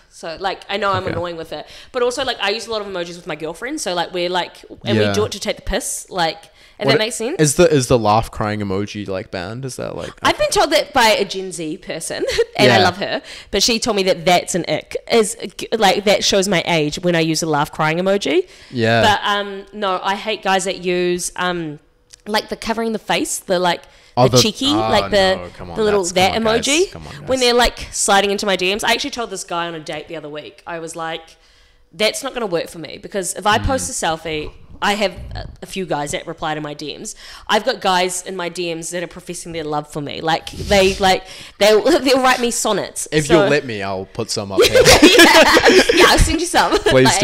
So like, I know I'm annoying with it, but also like I use a lot of emojis with my girlfriend. So like we're like, and we do it to take the piss. Like, if that makes sense. Is the laugh crying emoji like banned? Is that like? I've been told that by a Gen Z person, and I love her, but she told me that that's an ick. Is like that shows my age when I use a laugh crying emoji. Yeah. But no, I hate guys that use like the covering the face, the like. The cheeky, the little that emoji. Come on, when they're like sliding into my DMs. I actually told this guy on a date the other week. I was like, that's not going to work for me, because if I post a selfie, I have a few guys that reply to my DMs. I've got guys in my DMs that are professing their love for me. Like they'll write me sonnets. If you'll let me, I'll put some up here. I'll send you some. Please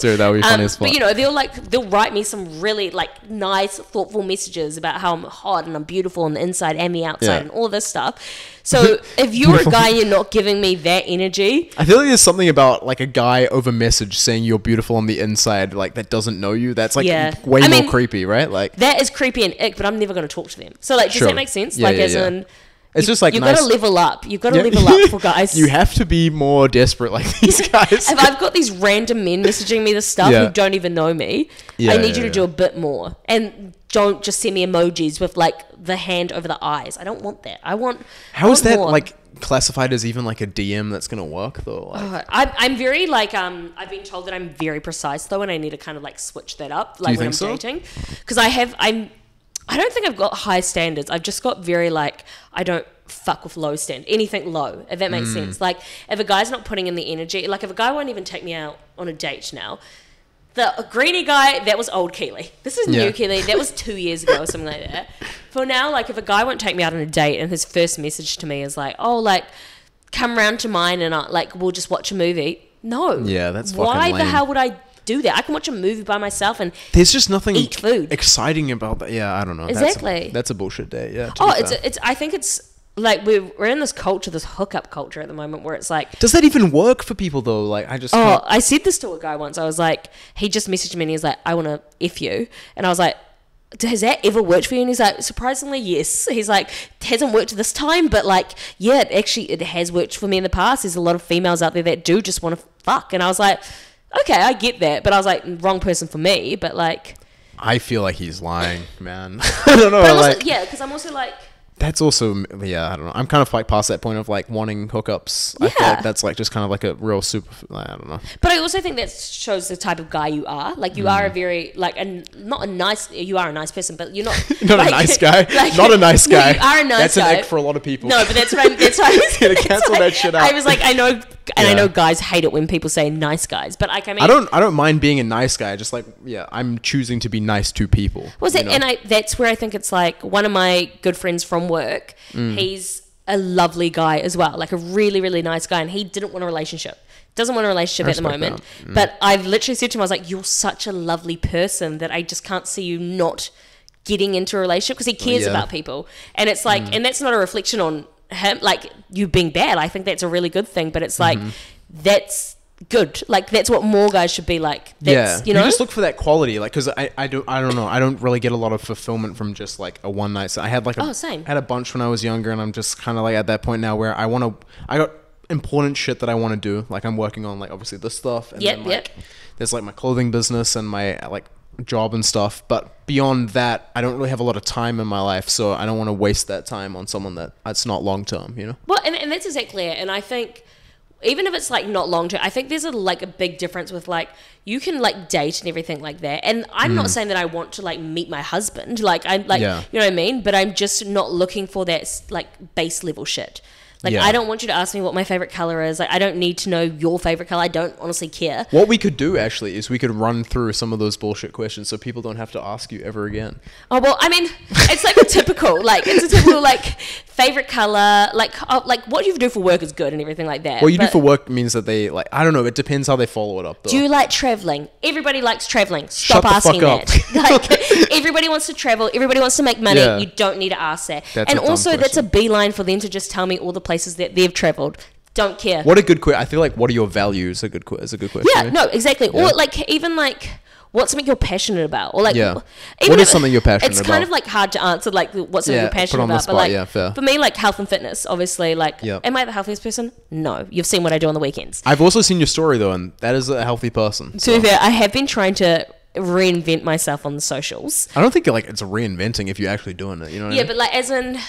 do. That would be funny as fuck. But they'll write me some really like nice, thoughtful messages about how I'm hot and I'm beautiful on the inside and the outside and all this stuff. So if you're a guy and you're not giving me that energy, I feel like there's something about like a guy over message saying you're beautiful on the inside, like that doesn't know you. That's like way more creepy, right? Like that is creepy and ick, but I'm never going to talk to them. So like, does that make sense? In, it's just like you've got to level up. You've got to level up for guys. You have to be more desperate like these guys. If I've got these random men messaging me this stuff who don't even know me, I need you to do a bit more. And don't just send me emojis with like the hand over the eyes. I don't want that. How is that more. Like classified as even like a DM that's gonna work though? Like, I'm very like I've been told that I'm very precise though, and I need to kind of like switch that up like when I'm dating, because I don't think I've got high standards. I've just got very like, I don't fuck with low standard, anything low, if that makes sense. Like if a guy's not putting in the energy, like if a guy won't even take me out on a date now. The greenie guy, that was old Keely. This is new Keely. That was 2 years ago or something like that. For now, like if a guy won't take me out on a date and his first message to me is like, oh, like come round to mine and we'll just watch a movie. No. Yeah, that's fucking Why lame. the hell would I do that? I can watch a movie by myself and there's just nothing eat food. Exciting about that. Yeah, I don't know. Exactly. That's a bullshit date. Yeah. I think it's like we're in this culture, this hookup culture at the moment where it's like... Does that even work for people though? Like I said this to a guy once. I was like, he just messaged me and he's like, I want to F you. And I was like, has that ever worked for you? And he's like, surprisingly, yes. He's like, it hasn't worked this time, but like, yeah, it has worked for me in the past. There's a lot of females out there that do just want to fuck. And I was like, okay, I get that. But I was like, wrong person for me. But like... I feel like he's lying, man. I don't know. But because I'm also like... That's also, I don't know. I'm kind of like past that point of like wanting hookups. Yeah. I feel like that's like just kind of like a real super, I don't know. But I also think that shows the type of guy you are. Like you are a very, like, you are a nice person, but you're not. Not like, a nice guy. Like, not a nice guy. No, you are a nice guy. That's an ick for a lot of people. No, but that's what I was going to cancel that shit out. I was like, I know, and I know guys hate it when people say nice guys, but like, I mean. I don't mind being a nice guy. Just like, I'm choosing to be nice to people. That's where I think it's like one of my good friends from work. He's a lovely guy as well, like a really, really nice guy, and he didn't want a relationship. Doesn't want a relationship at the moment. But I've literally said to him, I was like, you're such a lovely person that I just can't see you not getting into a relationship, because he cares about people. And it's like, and that's not a reflection on him, like you being bad. I think that's a really good thing, but it's like, that's good. Like that's what more guys should be like. That's, you know, just look for that quality. Like, because I don't know. I don't really get a lot of fulfillment from just like a one night. So I had like same. Had a bunch when I was younger, and I'm just kind of like at that point now where I got important shit that I want to do. Like I'm working on like obviously this stuff, and then like there's like my clothing business and my like job and stuff. But beyond that, I don't really have a lot of time in my life, so I don't want to waste that time on someone that's not long term. You know. Well, and that's exactly it. And I think, even if it's like not long term, I think there's a big difference with like, you can like date and everything like that. And I'm not saying that I want to like meet my husband, like you know what I mean? But I'm just not looking for that like base level shit. Like, I don't want you to ask me what my favorite color is. Like, I don't need to know your favorite color. I don't honestly care. What we could do, actually, is we could run through some of those bullshit questions so people don't have to ask you ever again. Oh, well, I mean, it's like a typical, favorite color, what you do for work is good and everything like that. What you do for work means that they, like, I don't know, it depends how they follow it up, though. Do you like traveling? Everybody likes traveling. Stop asking that. Like, everybody wants to travel. Everybody wants to make money. Yeah. You don't need to ask that. And also, that's a beeline for them to just tell me all the places that they've traveled. Don't care. What a good question. I feel like, what are your values? Is a good question. Yeah, no, exactly. Yeah. Or what's something you're passionate about? Or what is something you're passionate about? It's kind of like hard to answer, like what's something you're passionate about. Spot, but fair. For me, like health and fitness, obviously, am I the healthiest person? No. You've seen what I do on the weekends. I've also seen your story though, and that is a healthy person. To be fair, I have been trying to reinvent myself on the socials. I don't think it's reinventing if you're actually doing it, you know what I mean? But as in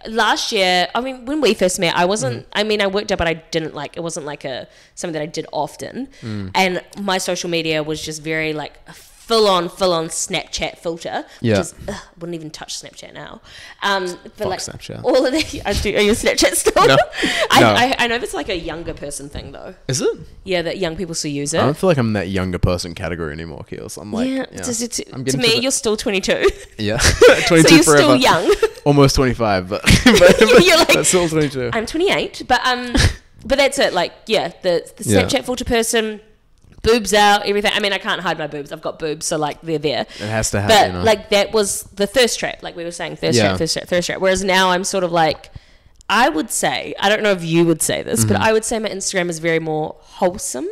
last year, I mean, when we first met, I wasn't I mean, I worked out, but I didn't it wasn't something that I did often. And my social media was just very full on Snapchat filter. Yeah. Which is, wouldn't even touch Snapchat now. But fuck Snapchat. All of the, are you Snapchat still? No. I know it's like a younger person thing though. Is it? Yeah, that young people still use it. I don't feel like I'm in that younger person category anymore, Keels. I'm like, to me, you're still 22. Yeah. 22 so you're forever. Still young. Almost 25, but you're like, that's still 22. I'm 28, but that's it. The Snapchat filter person. Boobs out, everything. I mean, I can't hide my boobs. I've got boobs, so they're there. It has to happen. But that was the thirst trap. Like we were saying, thirst trap. Whereas now I'm sort of I would say, I don't know if you would say this, but I would say my Instagram is very more wholesome.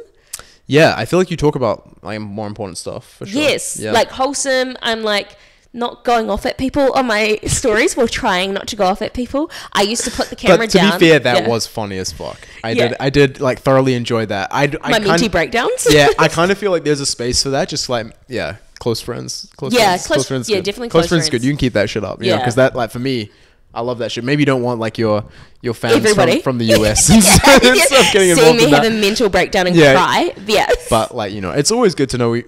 Yeah, I feel like you talk about more important stuff. For sure. Yes, wholesome. I'm not going off at people on my stories. We're trying not to go off at people. I used to put the camera down. But to be fair, that was funny as fuck. I did thoroughly enjoy that. My minty breakdowns. Yeah, I kind of feel like there's a space for that. Just close friends. Close friends. Yeah, good. definitely close friends. Good. You can keep that shit up. Yeah, because that for me, I love that shit. Maybe you don't want your fans from the US and stuff getting involved in that. See me have a mental breakdown and cry. Yeah. But it's always good to know. I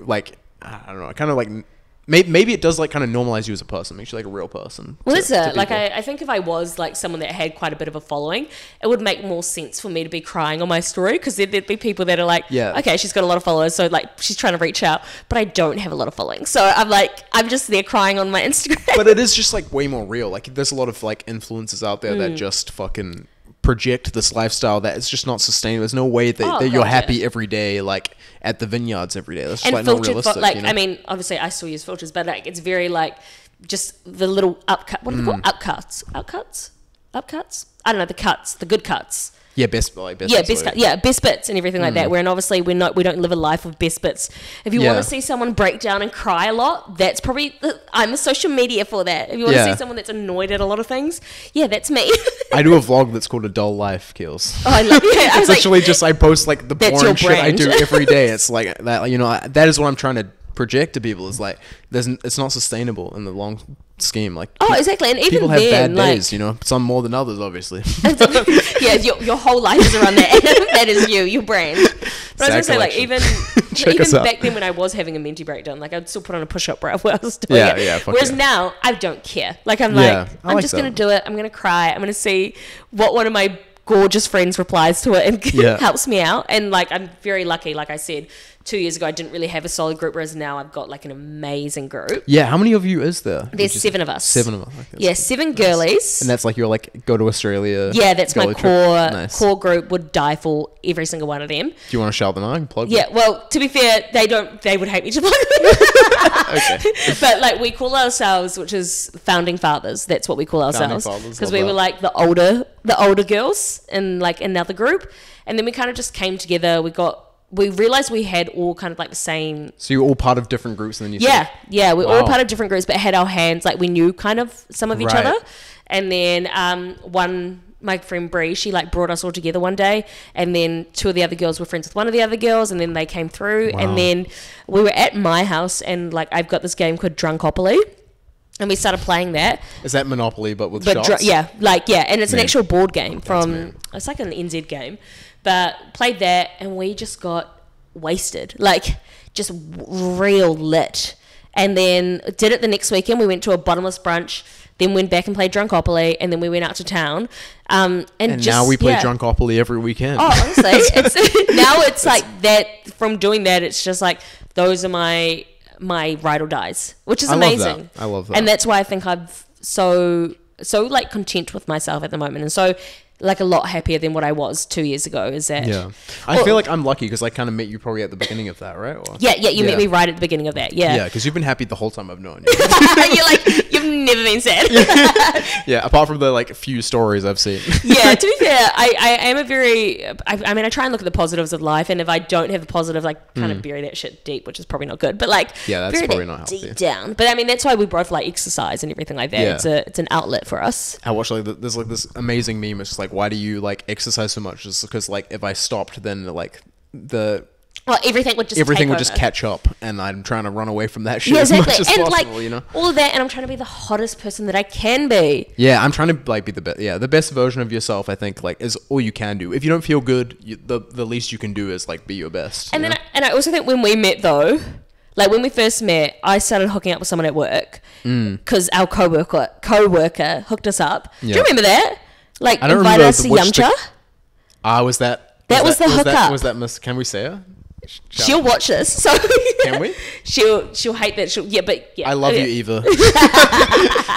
don't know. Kind of maybe it does kind of normalize you as a person, makes you a real person. Well, is it? I think if I was someone that had quite a bit of a following, it would make more sense for me to be crying on my story because there'd be people that are okay, she's got a lot of followers, so she's trying to reach out, but I don't have a lot of following, so I'm just there crying on my Instagram. But it is just way more real. There's a lot of influencers out there that just fucking project this lifestyle that is just not sustainable. There's no way that you're happy every day, at the vineyards every day. That's just not realistic. I mean, obviously I still use filters, but it's very just the little upcut. What are they called? Upcuts. I don't know, the good cuts. Yeah, best bits. Best bits and everything like that. Wherein obviously we don't live a life of best bits. If you want to see someone break down and cry a lot, that's probably I'm a social media for that. If you want to see someone that's annoyed at a lot of things, that's me. I do a vlog that's called A Dull Life, Keels. Oh, I love it. It's literally just I post the boring shit I do every day. It's that that is what I'm trying to project to people. Is it's not sustainable in the long scheme. Exactly. And even people have bad days, some more than others, obviously. Yeah, your whole life is around that. That is your brand. But I was gonna say, even back then when I was having a mentee breakdown, I'd still put on a push-up bra while I was doing it. Yeah. Whereas now I don't care. I'm just gonna do it. I'm gonna cry. I'm gonna see what one of my gorgeous friends replies to it and helps me out. And I'm very lucky. Like I said, 2 years ago I didn't really have a solid group, whereas now I've got an amazing group. Yeah, how many of you is there? There's 7 of us. 7 of us. Yeah, 7 girlies. And that's your go to Australia. Yeah, that's my core group. Would die for every single one of them. Do you want to shout them out and plug them? Yeah, well, to be fair, they would hate me to plug them. Okay. But we call ourselves, which is founding fathers. That's what we call ourselves. Because we were the older girls in another group. And then we kind of just came together. We realized we had all kind of the same. So you're all part of different groups, and then we're all part of different groups, but had our hands we knew kind of some of each other. And then my friend Bree, she brought us all together one day, and then 2 of the other girls were friends with one of the other girls, and then they came through, and then we were at my house, and I've got this game called Drunkopoly. And we started playing that. Is that Monopoly but with shots? And it's an actual board game it's like an NZ game. But played that and we just got wasted. Just real lit. And then did it the next weekend. We went to a bottomless brunch then went back and played Drunkopoly, and then we went out to town. And just, now we play Drunkopoly every weekend. Oh, honestly, now it's like that. From doing that, it's just like those are my ride or dies, which is amazing. I love that. And that's why I think I'm so like content with myself at the moment, and so like a lot happier than what I was 2 years ago. Is that? Yeah, I feel like I'm lucky because I kind of met you probably at the beginning of that, right? Or, you met me right at the beginning of that. Yeah, because you've been happy the whole time I've known you. You're like, you've never been sad. Yeah, apart from the like few stories I've seen. Yeah, to be fair, I am a very, I mean, I try and look at the positives of life, and if I don't have a positive, like kind of bury that shit deep, which is probably not good, but like, that's probably not healthy. Deep down. But I mean, that's why we both like exercise and everything like that. Yeah. It's an outlet for us. I watch like there's like this amazing meme. It's just like, why do you like exercise so much? Just because like if I stopped, then like everything would just catch up, and I'm trying to run away from that shit exactly. as much as and possible, like, you know? All of that, and I'm trying to be the hottest person that I can be. Yeah, I'm trying to like be the best. Yeah, the best version of yourself, I think, like is all you can do. If you don't feel good, the least you can do is like be your best. And I also think when we met though, like when we first met, I started hooking up with someone at work because our co-worker hooked us up. Do you remember that? Like invited us to Yumcha. Was that was the hookup? Was that Miss? Can we say her? She'll watch this, so can we? She'll hate that. But yeah. I love you, Eva.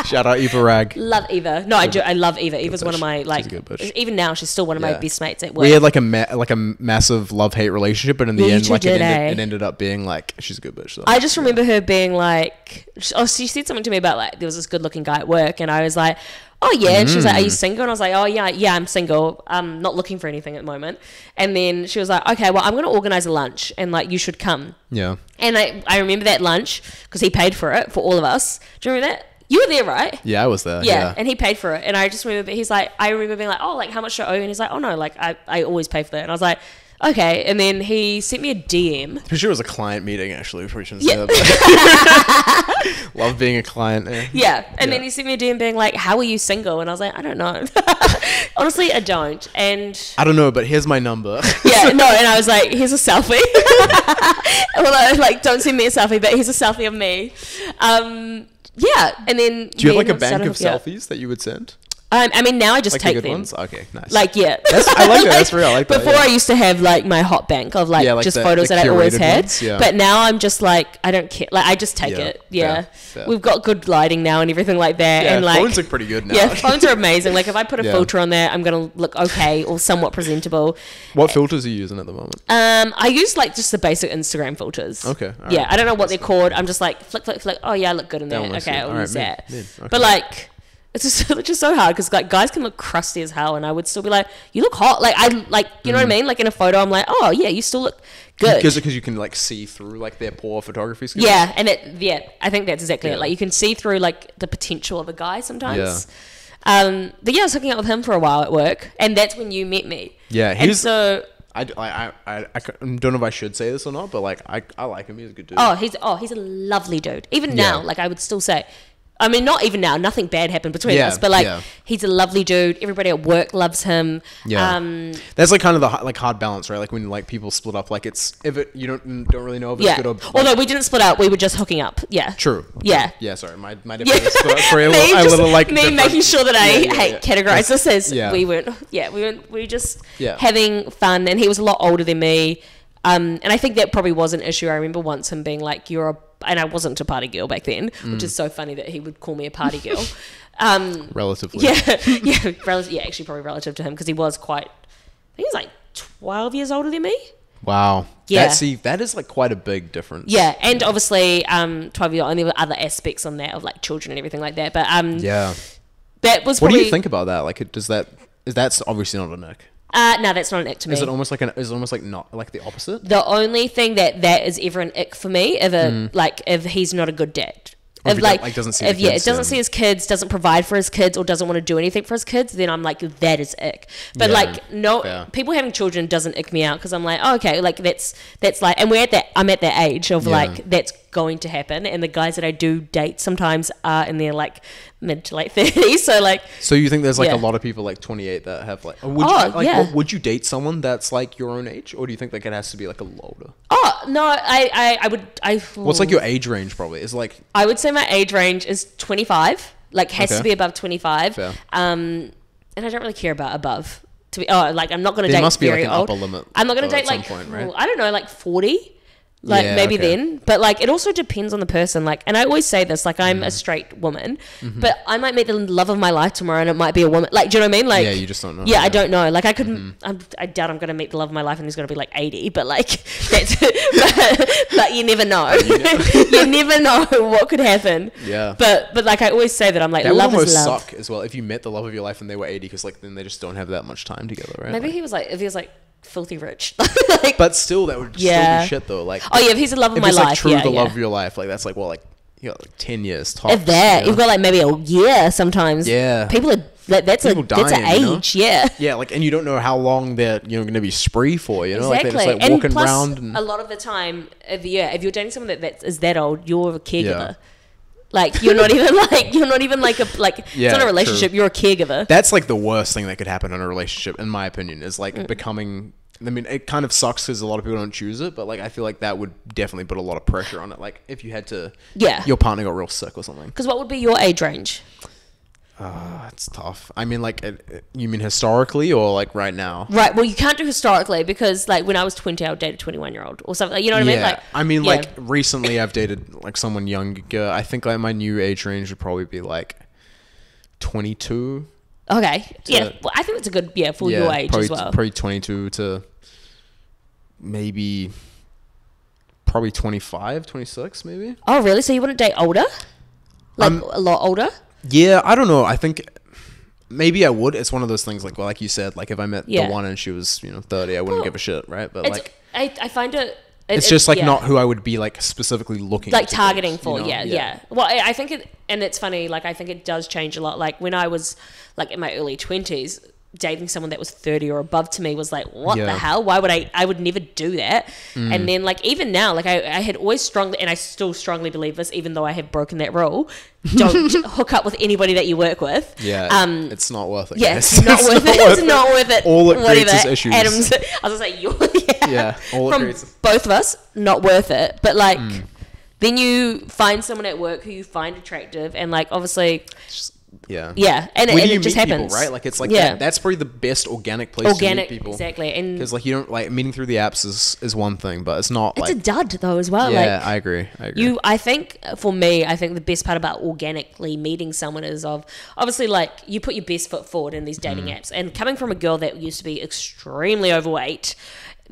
Shout out Eva Rag. Love Eva. No, I love Eva. Eva's one of my like. She's a good bitch. Even now, she's still one of my best mates at work. We had like a massive love-hate relationship, but in the end, like it ended up being like she's a good bitch. So. I just remember her being like, she said something to me about like there was this good-looking guy at work, and I was like, oh yeah, and she was like, are you single? And I was like, oh yeah, I'm single. I'm not looking for anything at the moment. And then she was like, okay, well, I'm going to organize a lunch, and like you should come. Yeah. And I remember that lunch because he paid for it for all of us. Do you remember that? You were there, right? Yeah, I was there. Yeah, and he paid for it. And I just remember, I remember being like, oh, like how much do I owe you? And he's like, oh no, like I always pay for that. And I was like, okay. And then he sent me a DM. Pretty sure it was a client meeting, actually. We probably shouldn't say that. Love being a client. Yeah. And then he sent me a DM being like, how are you single? And I was like, I don't know. Honestly, I don't. And I don't know, but here's my number. Yeah, no. And I was like, here's a selfie. Well, I was like, don't send me a selfie, but here's a selfie of me. Yeah. And then do you have like a bank of selfies that you would send? I mean, now I just like take the good them. Ones? Okay, nice. Like, yeah. I like that. That's real. I like that. Before I used to have like my hot bank of like just photos that I always had. But now I'm just like, I don't care. Like, I just take it. Yeah. We've got good lighting now and everything like that. Yeah, and like phones look pretty good now. Yeah, phones are amazing. Like if I put a filter on there, I'm going to look okay or somewhat presentable. What filters are you using at the moment? I use like just the basic Instagram filters. Okay. Yeah, I don't know what they're called. I'm just like flick. Oh yeah, I look good in there. Okay, I'll use that. But like, it's just so hard because like guys can look crusty as hell, and I would still be like, "You look hot." Like you know what I mean? Like in a photo, I'm like, "Oh yeah, you still look good." Because you can like see through like their poor photography skills. Yeah, and I think that's exactly it. Like you can see through like the potential of a guy sometimes. Yeah. But yeah, I was hooking up with him for a while at work, and that's when you met me. Yeah, I don't know if I should say this or not, but like I like him. He's a good dude. He's a lovely dude. Even now, like I would still say. I mean, not even now. Nothing bad happened between us, but like he's a lovely dude. Everybody at work loves him. Yeah, that's like kind of the like hard balance, right? Like when like people split up, like you don't really know if it's good or. Although we didn't split up, we were just hooking up. Yeah. True. Yeah. Yeah. Sorry, my definition split up for a little like me making sure that I categorize this as we weren't. Yeah, we were just having fun, and he was a lot older than me. And I think that probably was an issue. I remember once him being like, and I wasn't a party girl back then, which is so funny that he would call me a party girl. Relatively. Yeah, actually probably relative to him because he was quite, I think he was like 12 years older than me. Wow. Yeah. That is like quite a big difference. Yeah, and obviously 12 years old, and there were other aspects on that of like children and everything like that. But that was What do you think about that? Like, that's obviously not a nick. No, that's not an ick to me. Is it almost like not like the opposite? The only thing that is ever an ick for me if he's not a good dad. Or if doesn't see doesn't see his kids, doesn't provide for his kids, or doesn't want to do anything for his kids, then I'm like, that is ick. But people having children doesn't ick me out because I'm like, oh, okay, like that's like, and I'm at that age of like that's going to happen, and the guys that I do date sometimes are in their like mid to late 30s. So you think there's like a lot of people like 28 that have like would you date someone that's like your own age, or do you think like it has to be like a little older? Oh no, I would. What's like your age range? Probably is like, I would say my age range is 25 Like, has to be above 25. Fair. And I don't really care about above. I'm not going to date there must be very like an old. upper limit. I'm not going to date like, point, right? I don't know, like 40. Like, maybe then. But, like, it also depends on the person. Like, and I always say this, like, I'm a straight woman, but I might meet the love of my life tomorrow and it might be a woman. Like, do you know what I mean? Like, yeah, you just don't know. Yeah, I don't know. Like, I couldn't, I doubt I'm going to meet the love of my life and he's going to be, like, 80. But, like, that's, but you never know. You never know what could happen. Yeah. But like, I always say that I'm like, that love would is almost love. suck as well if you met the love of your life and they were 80, because, like, then they just don't have that much time together, right? Maybe like, he was like, if he was like, filthy rich. Like, but still, that would still be shit though. Like, oh yeah, if he's the love of my life, like true the love of your life, like that's like, well, like, you got like 10 years tops. If that, you've got like maybe a year sometimes. Yeah, people are that's an age. You know? Yeah, like, and you don't know how long they're going to be spree for. You know, exactly. Like they're just like walking around. And a lot of the time, if you're dating someone that is that old, you're a caregiver. Yeah. Like, you're not even like it's not a relationship, true. You're a caregiver. That's like the worst thing that could happen in a relationship, in my opinion, is like becoming, I mean, it kind of sucks because a lot of people don't choose it, but like, I feel like that would definitely put a lot of pressure on it. Like, if you had to, your partner got real sick or something. Because what would be your age range? It's tough. I mean, like, you mean historically or like right now? Right. Well, you can't do historically because, like, when I was 20, I would date a 21-year-old or something. Like, you know what I mean? Like, I mean, like, recently I've dated like someone younger. I think like my new age range would probably be like 22. Okay. Yeah. Well, I think it's a good for your age probably, as well. Probably 22 to maybe probably 25, 26 maybe. Oh, really? So you wouldn't date older? Like a lot older? Yeah, I don't know. I think maybe I would. It's one of those things like, well, like you said, like if I met the one and she was, 30, I wouldn't give a shit, right? But like, I find it. It's just like not who I would be like specifically looking like targeting for. Yeah. Well, I think it, and it's funny. Like, I think it does change a lot. Like when I was like in my early 20s, dating someone that was 30 or above to me was like, what the hell? Why would I would never do that. And then like, even now, like I had always strongly, and I still strongly believe this, even though I have broken that rule, don't hook up with anybody that you work with. It's not worth it. Yeah, it's not worth it. It's not worth it. All it creates is issues. Adam's, I was gonna say, all it from creates both of us, not worth it. But like, then you find someone at work who you find attractive, and like, obviously, and it just happens, people, right? Like, it's like that's probably the best organic place to meet people. Exactly. And because like, you don't like meeting through the apps is one thing, but it's not. It's a dud though as well. Yeah, like, I agree. I think for me, I think the best part about organically meeting someone is obviously like you put your best foot forward in these dating apps, and coming from a girl that used to be extremely overweight.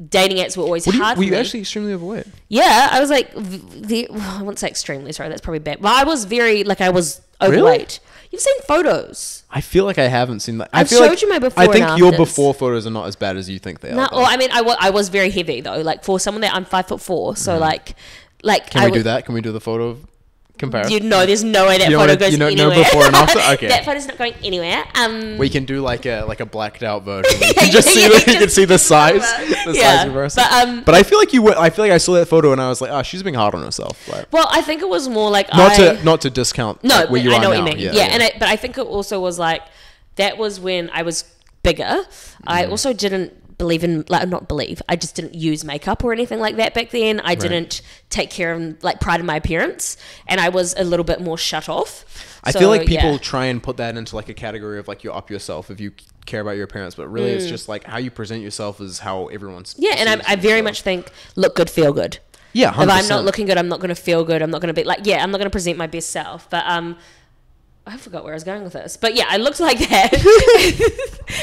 Dating apps were always hard for me. Were you actually extremely overweight? Yeah, I was like, I wouldn't say extremely, sorry, that's probably bad. But I was very, like, I was overweight. Really? You've seen photos. I feel like I haven't seen that. I've showed you my before and I think afters. your before photos are not as bad as you think they are. No, well, I mean, I was very heavy, though. Like, for someone that I'm 5'4", so, like... Can we do that? Can we do the photo comparison? There's no way that photo goes anywhere. No before and after? Okay. That photo's not going anywhere. We can do like a blacked out version. You can just see you can see the size. The size comparison. But I feel like I feel like I saw that photo and I was like, oh, she's being hard on herself. Like, well, I think it was more like not to discount where you are now. I know what you mean. But I think it also was like that was when I was bigger. I also didn't believe in, like, not believe, I just didn't use makeup or anything like that back then. I didn't take care of, like, pride in my appearance, and I was a little bit more shut off. I feel like people try and put that into like a category of like you're up yourself if you care about your appearance, but really it's just like how you present yourself is how everyone's and I very much think look good, feel good. Yeah, 100%. If I'm not looking good, I'm not going to feel good. I'm not going to be like, I'm not going to present my best self. But I forgot where I was going with this. But yeah, I looked like that.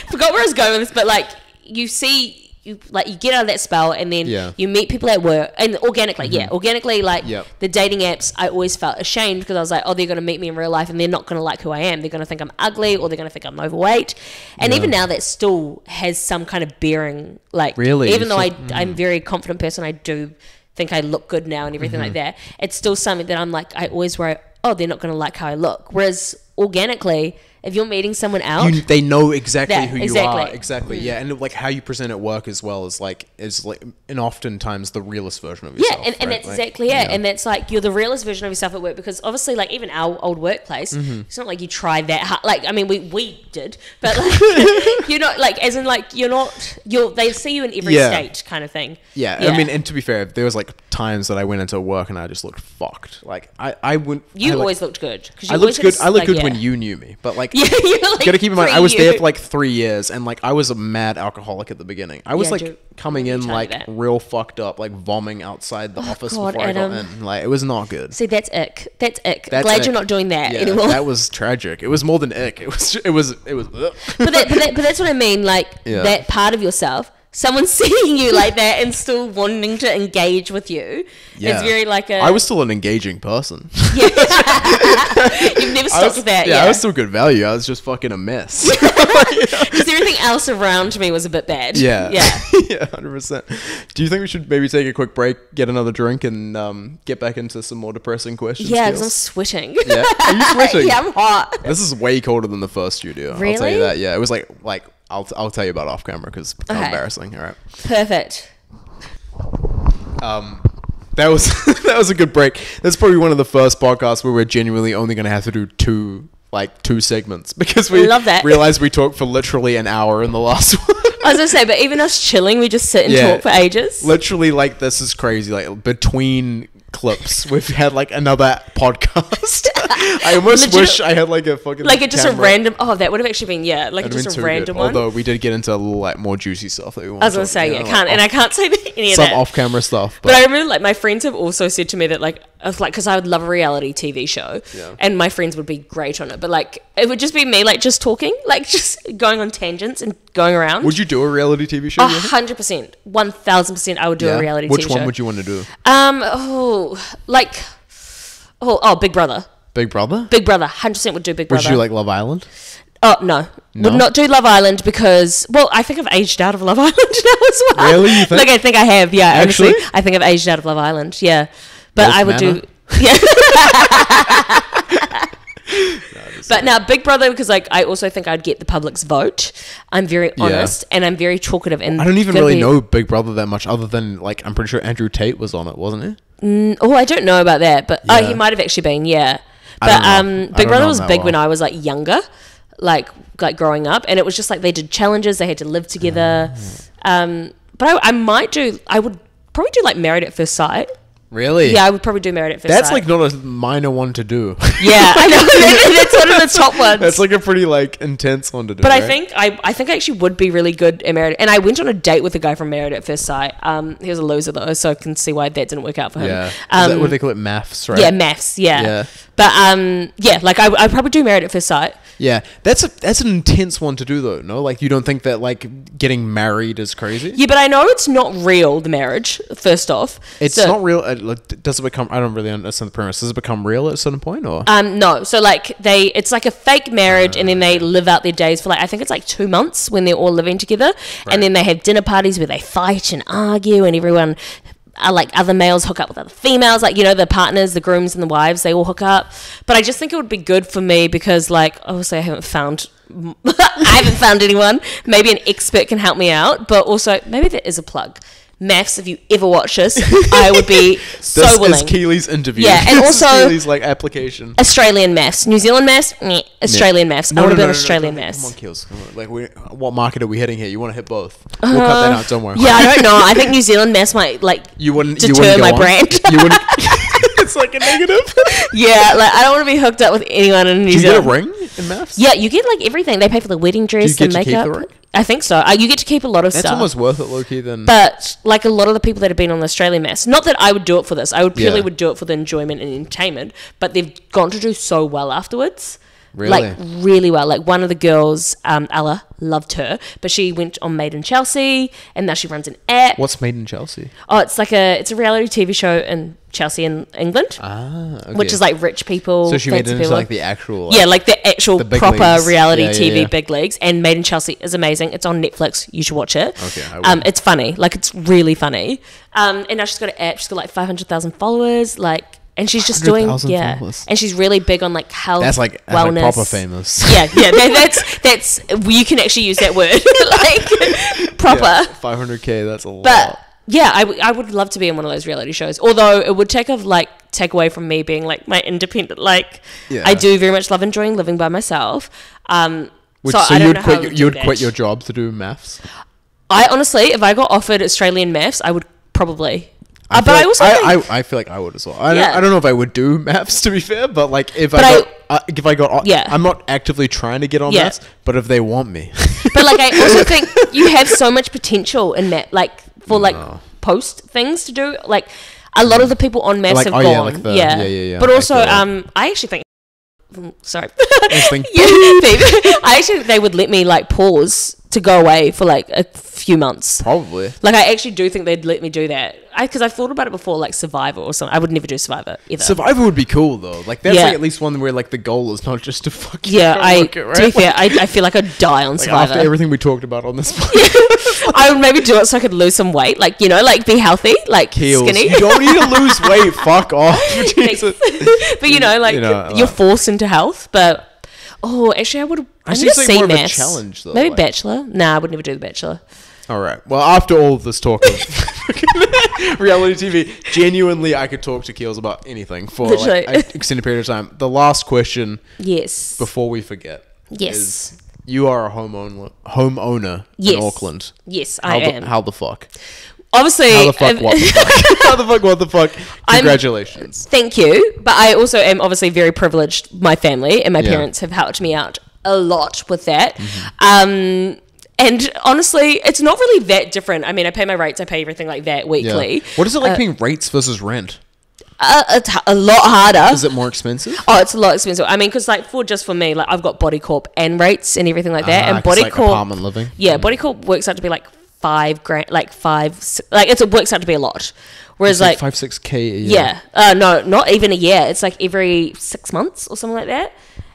Forgot where I was going with this, but like you get out of that spell and then you meet people at work and organically, the dating apps, I always felt ashamed because I was like, oh, they're going to meet me in real life and they're not going to like who I am. They're going to think I'm ugly or they're going to think I'm overweight. And even now that still has some kind of bearing, like, really? Even though I'm a very confident person, I do think I look good now and everything like that. It's still something that I'm like, I always worry, oh, they're not going to like how I look. Whereas organically, if you're meeting someone out, they know exactly who you are. Exactly. Yeah. And like how you present at work as well is like and oftentimes the realest version of yourself. Yeah. And that's exactly it. And that's like, you're the realest version of yourself at work because obviously like even our old workplace, it's not like you try that hard. Like, I mean, we did, but like, you're not like, as in like, they see you in every state kind of thing. Yeah. I mean, and to be fair, there was like times that I went into work and I just looked fucked. Like I wouldn't. You always looked good. I looked good. I looked good when you knew me, but like, you're like gotta keep in mind, I was there for like 3 years, and like I was a mad alcoholic at the beginning. I was coming in like real fucked up, like vomiting outside the office before I got in. Like it was not good. See, that's ick. That's ick. Glad you're not doing that anymore. That was tragic. It was more than ick. It was. But that's what I mean. Like that part of yourself. Someone seeing you like that and still wanting to engage with you is very like a... I was still an engaging person. Yeah. You've never stopped with that, I was still good value. I was just fucking a mess. Because everything else around me was a bit bad. Yeah. Yeah, 100%. Do you think we should maybe take a quick break, get another drink, and get back into some more depressing questions? Yeah, because I'm sweating. Yeah? Are you sweating? Yeah, I'm hot. This is way colder than the first studio. Really? I'll tell you that. Yeah, it was like I'll tell you about off camera because it's embarrassing. All right. Perfect. That was a good break. That's probably one of the first podcasts where we're genuinely only going to have to do two segments because we realized we talked for literally an hour in the last one. I was gonna say, but even us chilling, we just sit and talk for ages. Literally, like this is crazy. Like between clips, we've had like another podcast. I almost wish I had like a fucking just a random. Oh, that would have actually been like just a random one. Although we did get into a little like more juicy stuff that we want. I was gonna say I can't say any of some that. Some off-camera stuff. But I remember like my friends have also said to me that because I would love a reality TV show, and my friends would be great on it. But like it would just be me like just talking, like just going on tangents and going around. Would you do a reality TV show? 100%, 1000%. I would do a reality TV show. Which one would you want to do? Big Brother. Big Brother? Big Brother. 100% would do Big Brother. Would you do like Love Island? Oh, no. Would not do Love Island because, I think I've aged out of Love Island now as well. Really? You think? Like, I think I have, yeah. Actually? Honestly, I think I've aged out of Love Island, yeah. But I would do... Yeah. But now, Big Brother, because like I also think I'd get the public's vote. I'm very honest and I'm very talkative. And I don't even really know Big Brother that much, other than like I'm pretty sure Andrew Tate was on it, wasn't he? I don't know about that, but he might have actually been. Yeah, but Big Brother was big when I was like younger, like growing up, and it was just like they did challenges, they had to live together. But I would probably do like Married at First Sight. Really? Yeah, I would probably do Married at First Sight. That's like not a minor one to do. Yeah, I know. That's one of the top ones. That's like a pretty like intense one to do. But right? I think I actually would be really good at Married. And I went on a date with a guy from Married at First Sight. He was a loser though, so I can see why that didn't work out for him. Yeah. Is that what they call it? Maths, right? Yeah, maths. Yeah. But like I'd probably do Married at First Sight. Yeah, that's an intense one to do though. No, like you don't think that like getting married is crazy? Yeah, but I know it's not real. The marriage, first off, it's not real. Does it become? I don't really understand the premise. Does it become real at a certain point, or no? So like it's like a fake marriage, and then they live out their days for like I think it's like 2 months when they're all living together, and then they have dinner parties where they fight and argue, and everyone. Like other males hook up with other females, like the partners, the grooms and the wives, they all hook up. But I just think it would be good for me because like obviously I haven't found anyone. Maybe an expert can help me out, but also maybe there is a plug. Maths, if you ever watch this, I would be so willing. This is Keely's interview. Yeah, and also Keely's like application. Australian maths, New Zealand maths, Australian maths. I would have been Australian maths. Come on, Keels. Like, what market are we hitting here? You want to hit both? We'll cut that out. Don't worry. Yeah, I don't know. I think New Zealand maths might deter my brand. You wouldn't. It's like a negative. Yeah, like I don't want to be hooked up with anyone in New Zealand. Do you get a ring in maths? Yeah, you get like everything. They pay for the wedding dress, the makeup. Keep the ring? I think so. You get to keep a lot of stuff. That's almost worth it, low-key, then. But, like, a lot of the people that have been on the Australian maths, not that I would do it for this. I would purely would do it for the enjoyment and entertainment. But they've gone to do so well afterwards. Really? Like, really well. Like, one of the girls, Ella, loved her. But she went on Made in Chelsea, and now she runs an app. What's Made in Chelsea? Oh, it's a reality TV show in Chelsea in England. Okay. Which is, like, rich people. So she made it into, like, the actual... Like, like the actual the proper leagues. reality TV big leagues. And Made in Chelsea is amazing. It's on Netflix. You should watch it. Okay, I will. It's funny. Like, it's really funny. And now she's got an app. She's got, like, 500,000 followers. Like... And she's just doing, followers. And she's really big on like health, wellness. That's like proper famous. Yeah. That's you can actually use that word, like proper. Yeah, 500K, that's a lot. But yeah, I would love to be in one of those reality shows. Although it would take away from me being like my independent. Like I do very much love enjoying living by myself. So you'd quit your job to do maths? I honestly, if I got offered Australian maths, I would probably. I feel like I would as well. I don't know if I would do maths, to be fair, but like if if I got, yeah, I'm not actively trying to get on maths, but if they want me. But like, I also think you have so much potential in that, like for like post things to do. Like a lot of the people on maths have gone. Yeah. But also, I actually think. Sorry. I actually think they would let me like pause to go away for like a few months. Probably. Like I actually do think they'd let me do that. Because I've thought about it before, like Survivor or something. I would never do Survivor ever. Survivor would be cool though. Like that's like at least one where like the goal is not just to fucking work it, right? To be fair, I feel like I'd die on Survivor. After everything we talked about on this podcast. I would maybe do it so I could lose some weight, like, you know, like be healthy, like Keels. Skinny. You don't need to lose weight. Fuck off. But you know, like you're forced into health. But actually, I would. I need to see more maths. Of a challenge though. Maybe Bachelor. Nah, I would never do the Bachelor. All right. Well, after all of this talk of reality TV, genuinely, I could talk to Keels about anything for like an extended period of time. The last question, yes, before we forget, is you are a homeowner in Auckland. Yes, I am. How the fuck? Obviously, how the fuck? What the fuck? How the fuck? What the fuck? Congratulations. Thank you. But I also am obviously very privileged. My family and my parents have helped me out a lot with that. Mm-hmm. And honestly, it's not really that different. I mean, I pay my rates, I pay everything like that weekly. Yeah. What is it like paying rates versus rent? It's a lot harder. Is it more expensive? Oh, it's a lot expensive. I mean, because like for me, like I've got Body Corp and rates and everything like that. And Body like Corp, apartment living. Yeah, Body Corp works out to be like $5,000, like it works out to be a lot. Whereas like 5-6K a year. Yeah, no, not even a year. It's like every 6 months or something like that.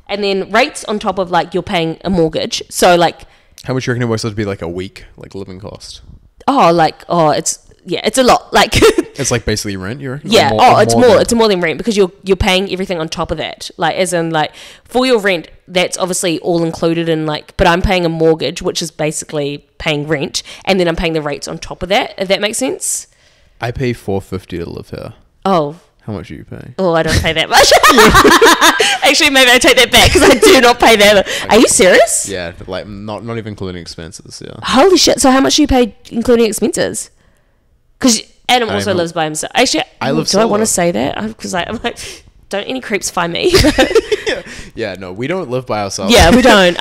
And then rates on top of like you're paying a mortgage. So like. How much you reckon it works out to be like a week, like living cost? It's a lot. Like it's like basically rent, you reckon? Yeah. It's more than rent because you're paying everything on top of that. Like as in like for your rent, that's obviously all included in like. But I'm paying a mortgage, which is basically paying rent, and then I'm paying the rates on top of that. If that makes sense. I pay $450 to live here. Oh. How much do you pay? Oh, I don't pay that much. Actually, maybe I take that back because I do not pay that. Okay. Are you serious? Yeah, like not even including expenses. Yeah. Holy shit! So how much do you pay including expenses? Because Adam also lives by himself. Actually, I want to say that? Because I'm like, don't any creeps find me. Yeah, no, we don't live by ourselves. Yeah, we don't.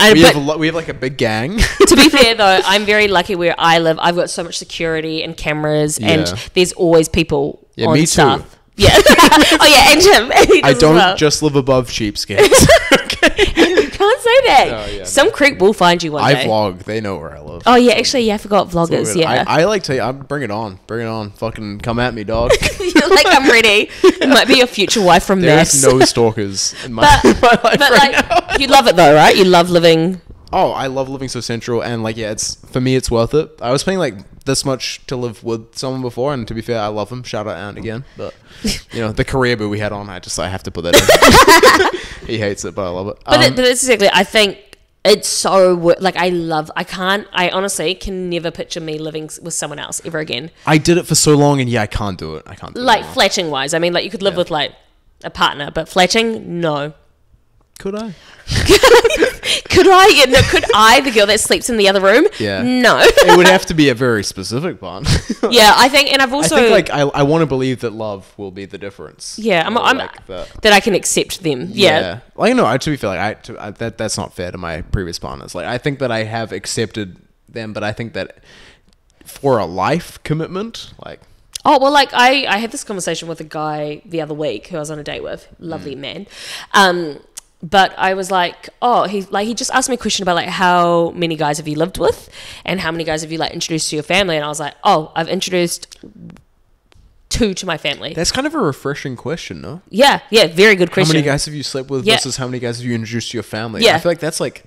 We have like a big gang. To be fair though, I'm very lucky where I live. I've got so much security and cameras, and there's always people on me staff. Too. Yeah. Oh yeah, and him. I don't just live above cheapskates. Okay. You can't say that. Some creep will find you one day. I vlog. They know where I live. Oh yeah, actually, I forgot vloggers. Yeah. I like to. Bring it on. Bring it on. Fucking come at me, dog. You're like, I'm ready. It might be your future wife from Maths. There's no stalkers in my life but right now. You love it though, right? You love living. Oh, I love living so central, and like for me it's worth it. I was paying like this much to live with someone before, and to be fair, I love him. Shout out Ant again, but you know the career boo we had on, I have to put that in. He hates it, but I love it. But that's exactly. I think it's so like I honestly can never picture me living with someone else ever again. I did it for so long, and I can't do it. Like fletching wise, I mean, like you could live with like a partner, but fletching, no. Could I? Could I? Yeah, no, could I, the girl that sleeps in the other room? Yeah. No. It would have to be a very specific one. Yeah, I think, and I've also... I think, like, I want to believe that love will be the difference. Yeah, that I can accept them. Yeah. Like, no, to be fair, like, that's not fair to my previous partners. Like, I think that I have accepted them, but I think that for a life commitment, like... Oh, well, like, I had this conversation with a guy the other week who I was on a date with. Lovely man. But I was like, he just asked me a question about like how many guys have you lived with and how many guys have you like introduced to your family, and I was like, I've introduced 2 to my family. That's kind of a refreshing question, no? Yeah, very good question. How many guys have you slept with versus how many guys have you introduced to your family? Yeah. I feel like that's like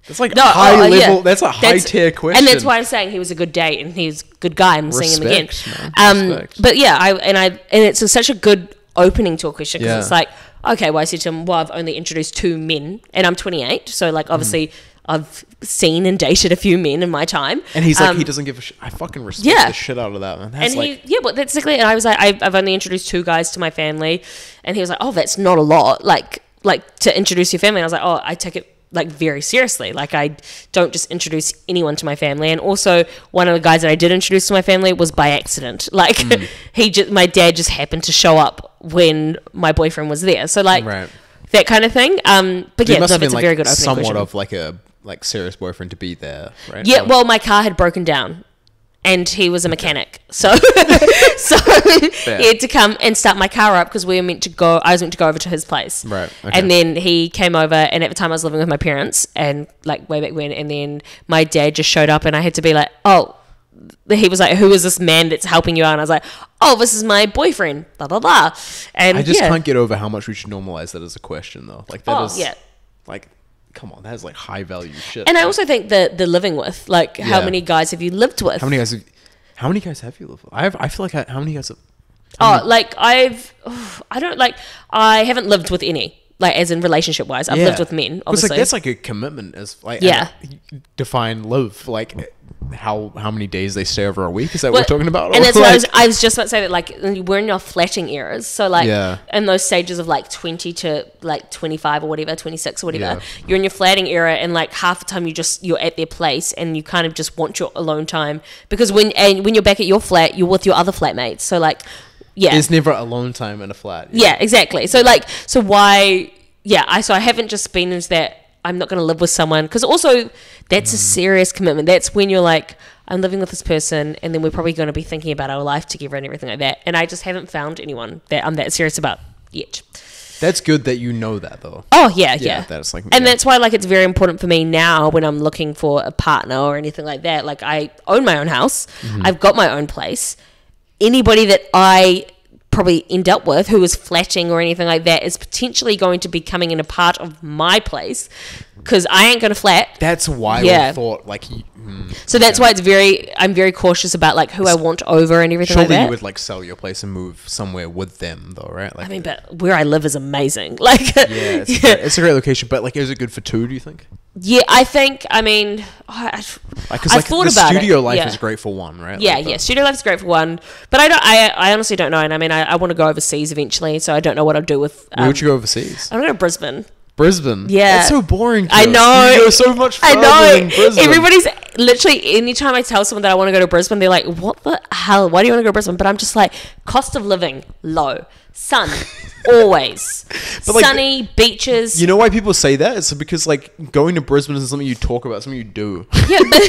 high level. That's a high tier question, and that's why I'm saying he was a good date and he's a good guy. I'm saying him again. Respect. But yeah, and it's such a good opening to a question because it's like, okay, well, I said to him, well, I've only introduced 2 men and I'm 28. So, like, obviously, I've seen and dated a few men in my time. And he's like, he doesn't give a shit. I fucking respect the shit out of that, man. That's but that's exactly, and I was like, I've only introduced 2 guys to my family. And he was like, that's not a lot. Like to introduce your family. And I was like, I take it like very seriously. Like I don't just introduce anyone to my family. And also one of the guys that I did introduce to my family was by accident. Like my dad just happened to show up when my boyfriend was there. So like that kind of thing. But yeah, no, that's a very good opening somewhat question. of like a serious boyfriend to be there, right? Yeah, well, my car had broken down. And he was a mechanic, so he had to come and start my car up because I was meant to go over to his place. Right. Okay. And then he came over, and at the time I was living with my parents, and like way back when. And then my dad just showed up, and I had to be like, "Oh," he was like, "Who is this man that's helping you out?" And I was like, "Oh, this is my boyfriend." Blah blah blah. And I just can't get over how much we should normalize that as a question, though. Like that is like. Come on, that is like high value shit. And I also think the living with, like, how many guys have you lived with? How many guys have you lived with? I feel like how many guys have... I haven't lived with any, like, as in relationship wise. I've lived with men, obviously. Like, that's like a commitment as like define live, like how many days they stay over a week. Is that what we're talking about? And that's what I was just about to say, that like we're in our flatting eras, so like in those stages of like 20 to like 25 or whatever, 26 or whatever, you're in your flatting era, and like half the time you're at their place and you kind of just want your alone time, because when you're back at your flat, you're with your other flatmates, so like there's never alone time in a flat. Exactly. So like, so why I haven't just been into that I'm not going to live with someone, because also that's a serious commitment. That's when you're like, I'm living with this person, and then we're probably going to be thinking about our life together and everything like that. And I just haven't found anyone that I'm that serious about yet. That's good that you know that, though. Oh yeah. That's like, and that's why like it's very important for me now when I'm looking for a partner or anything like that. Like, I own my own house. I've got my own place. Anybody that I probably end up with who is flatting or anything like that is potentially going to be coming in a part of my place, because I ain't going to flat. That's why I thought like so that's why I'm very cautious about like who I want over and everything like that. Surely you would like sell your place and move somewhere with them though, right? Like, I mean, but where I live is amazing. Like, it's a great location, but like, is it good for two, do you think? Yeah, I think, I mean, I thought about it. Studio life is great for one, right? Studio life is great for one, but I honestly don't know. And I mean, I want to go overseas eventually, so I don't know what I'll do with... Where would you go overseas? I'm going to go to Brisbane. Brisbane? Yeah. That's so boring. I know. You go so much further than Brisbane. Everybody's literally, anytime I tell someone that I want to go to Brisbane, they're like, what the hell? Why do you want to go to Brisbane? But I'm just like, cost of living, low. Sun, always. But sunny, like, beaches. You know why people say that? It's because like going to Brisbane isn't something you talk about, it's something you do. Yeah. Like,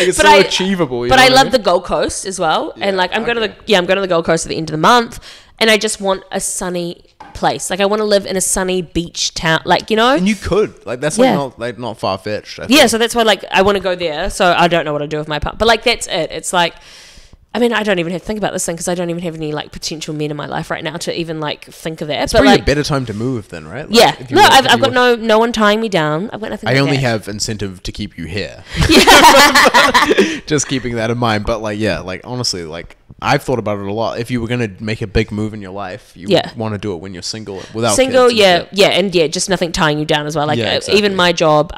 it's so achievable. But I love the Gold Coast as well. Yeah, and like I'm going to the Gold Coast at the end of the month, and I just want a sunny place. Like, I want to live in a sunny beach town, like, you know. And you could, like, that's like not far fetched. Yeah, so that's why like I want to go there. So I don't know what I do with my partner, but like that's it. It's like, I mean, I don't even have to think about this thing because I don't even have any like potential men in my life right now to even like think of that. It's probably like a better time to move then, right? Like, I've got no one tying me down. I've got nothing. I only have incentive to keep you here. Just keeping that in mind. But like, like honestly, like I've thought about it a lot. If you were gonna make a big move in your life, you want to do it when you're single, without kids, just nothing tying you down as well. Like even my job,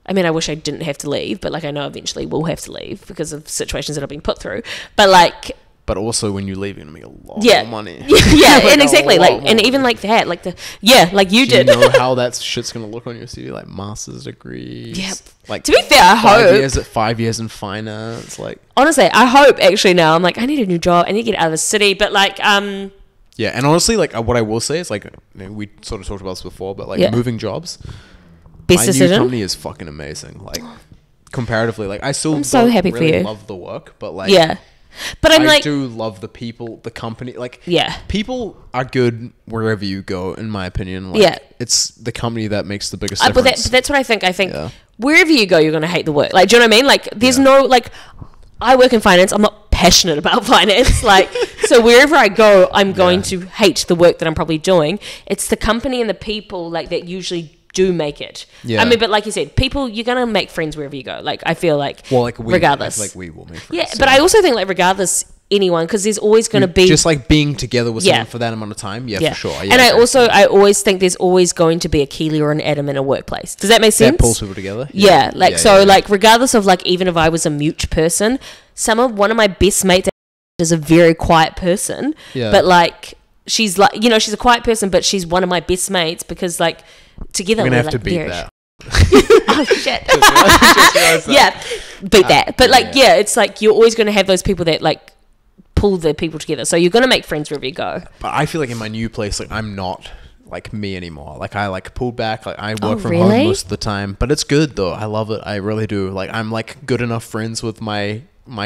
I mean, I wish I didn't have to leave, but like I know eventually we'll have to leave because of situations that I've been put through. But like, but also when you leave, you're gonna make a lot more money. Like and exactly, like, and even like that, like like you did. You know how that shit's gonna look on your CV, like master's degrees. Yeah. Like, to be fair, I hope 5 years in finance. Like, honestly, I hope actually now I'm like, I need a new job. I need to get out of the city. But like, and honestly, like what I will say is like, we sort of talked about this before, but like moving jobs. Best decision. My new company is fucking amazing. Like, comparatively, like I'm so happy for you. Love the work, but like, but I do love the people, the company. Like, people are good wherever you go, in my opinion. Like, it's the company that makes the biggest difference. But that's what I think. I think wherever you go, you're gonna hate the work. Like, do you know what I mean? Like, there's no like, I work in finance. I'm not passionate about finance. Like, so wherever I go, I'm going to hate the work that I'm probably doing. It's the company and the people like that usually do make it. I mean, but like you said, people, you're gonna make friends wherever you go. Like, I feel like, regardless, like we will make friends. But I also think like regardless, anyone, because there's always gonna be just like being together with someone for that amount of time. For sure. And I always think there's always going to be a Keely or an Adam in a workplace. Does that make sense? That pulls people together. Like regardless of like, even if I was a mute person, one of my best mates is a very quiet person. But like, she's like, you know, she's a quiet person, but she's one of my best mates because like, together we're gonna have to beat that. Oh shit. Beat that. But like, it's like you're always gonna have those people that like pull the people together. So you're gonna make friends wherever you go. But I feel like in my new place, like I'm not like me anymore. Like I like pulled back. Like I work from home most of the time, but it's good though. I love it. I really do. Like I'm like good enough friends with my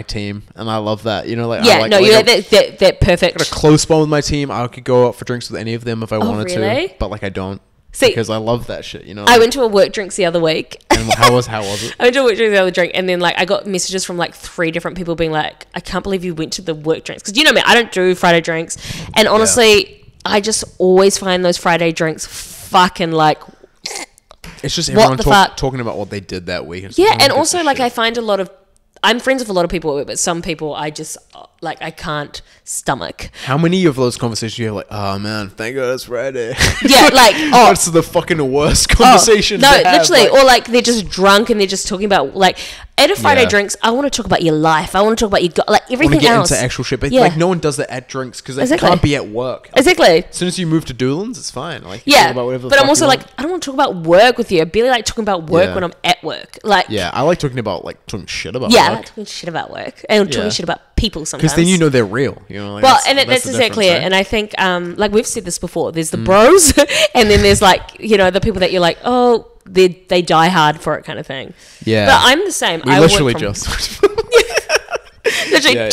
team, and I love that. You know, like yeah, no, you're that perfect. I got a close bond with my team. I could go out for drinks with any of them if I wanted to, but like I don't. See, because I love that shit, you know. I went to a work drinks the other week. And how was it? I went to a work drinks the other drink, and then like I got messages from like 3 different people being like, "I can't believe you went to the work drinks," because you know me, I don't do Friday drinks, and honestly, I just always find those Friday drinks fucking like. It's just everyone talking about what they did that week. Yeah, and also like I find a lot of. I'm friends with a lot of people at work, but some people I just like I can't stomach. How many of those conversations you have like, oh man, thank God it's Friday? Yeah, like that's the fucking worst conversation. No, literally, or like they're just drunk and they're just talking about like at a Friday drinks. I want to talk about your life. I want to talk about your like everything else. I want to get into actual shit, but like no one does that at drinks because they can't be at work. Exactly. As soon as you move to Doolan's, it's fine. Like yeah, but I'm also like I don't want to talk about work with you. I barely like talking about work when I'm at work. Like I like talking shit about work. I like talking shit about work and talking shit about people sometimes. Because then you know they're real. You know, like well, that's exactly it. And I think, like we've said this before, there's the bros, and then there's like the people that you're like, oh, they die hard for it kind of thing. Yeah. But I'm the same. I literally just. Literally, I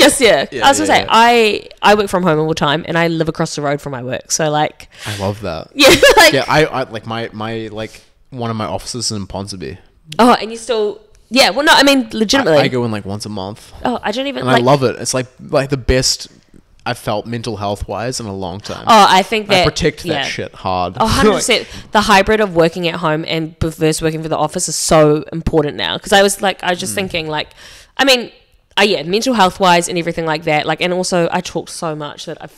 was gonna say, I work from home all the time, and I live across the road from my work. So like, I love that. Yeah. Like, I like my like one of my offices in Ponsonby. Oh, and you still. Yeah, well, no, I mean, legitimately. I go in like once a month. Oh, I don't even. And I love it. It's like the best I've felt mental health wise in a long time. Oh, I think that I protect that shit hard. Oh, 100%. The hybrid of working at home and versus working for the office is so important now. Because I was just thinking, like, I mean. Mental health wise and everything like that. Like, and also I talk so much that I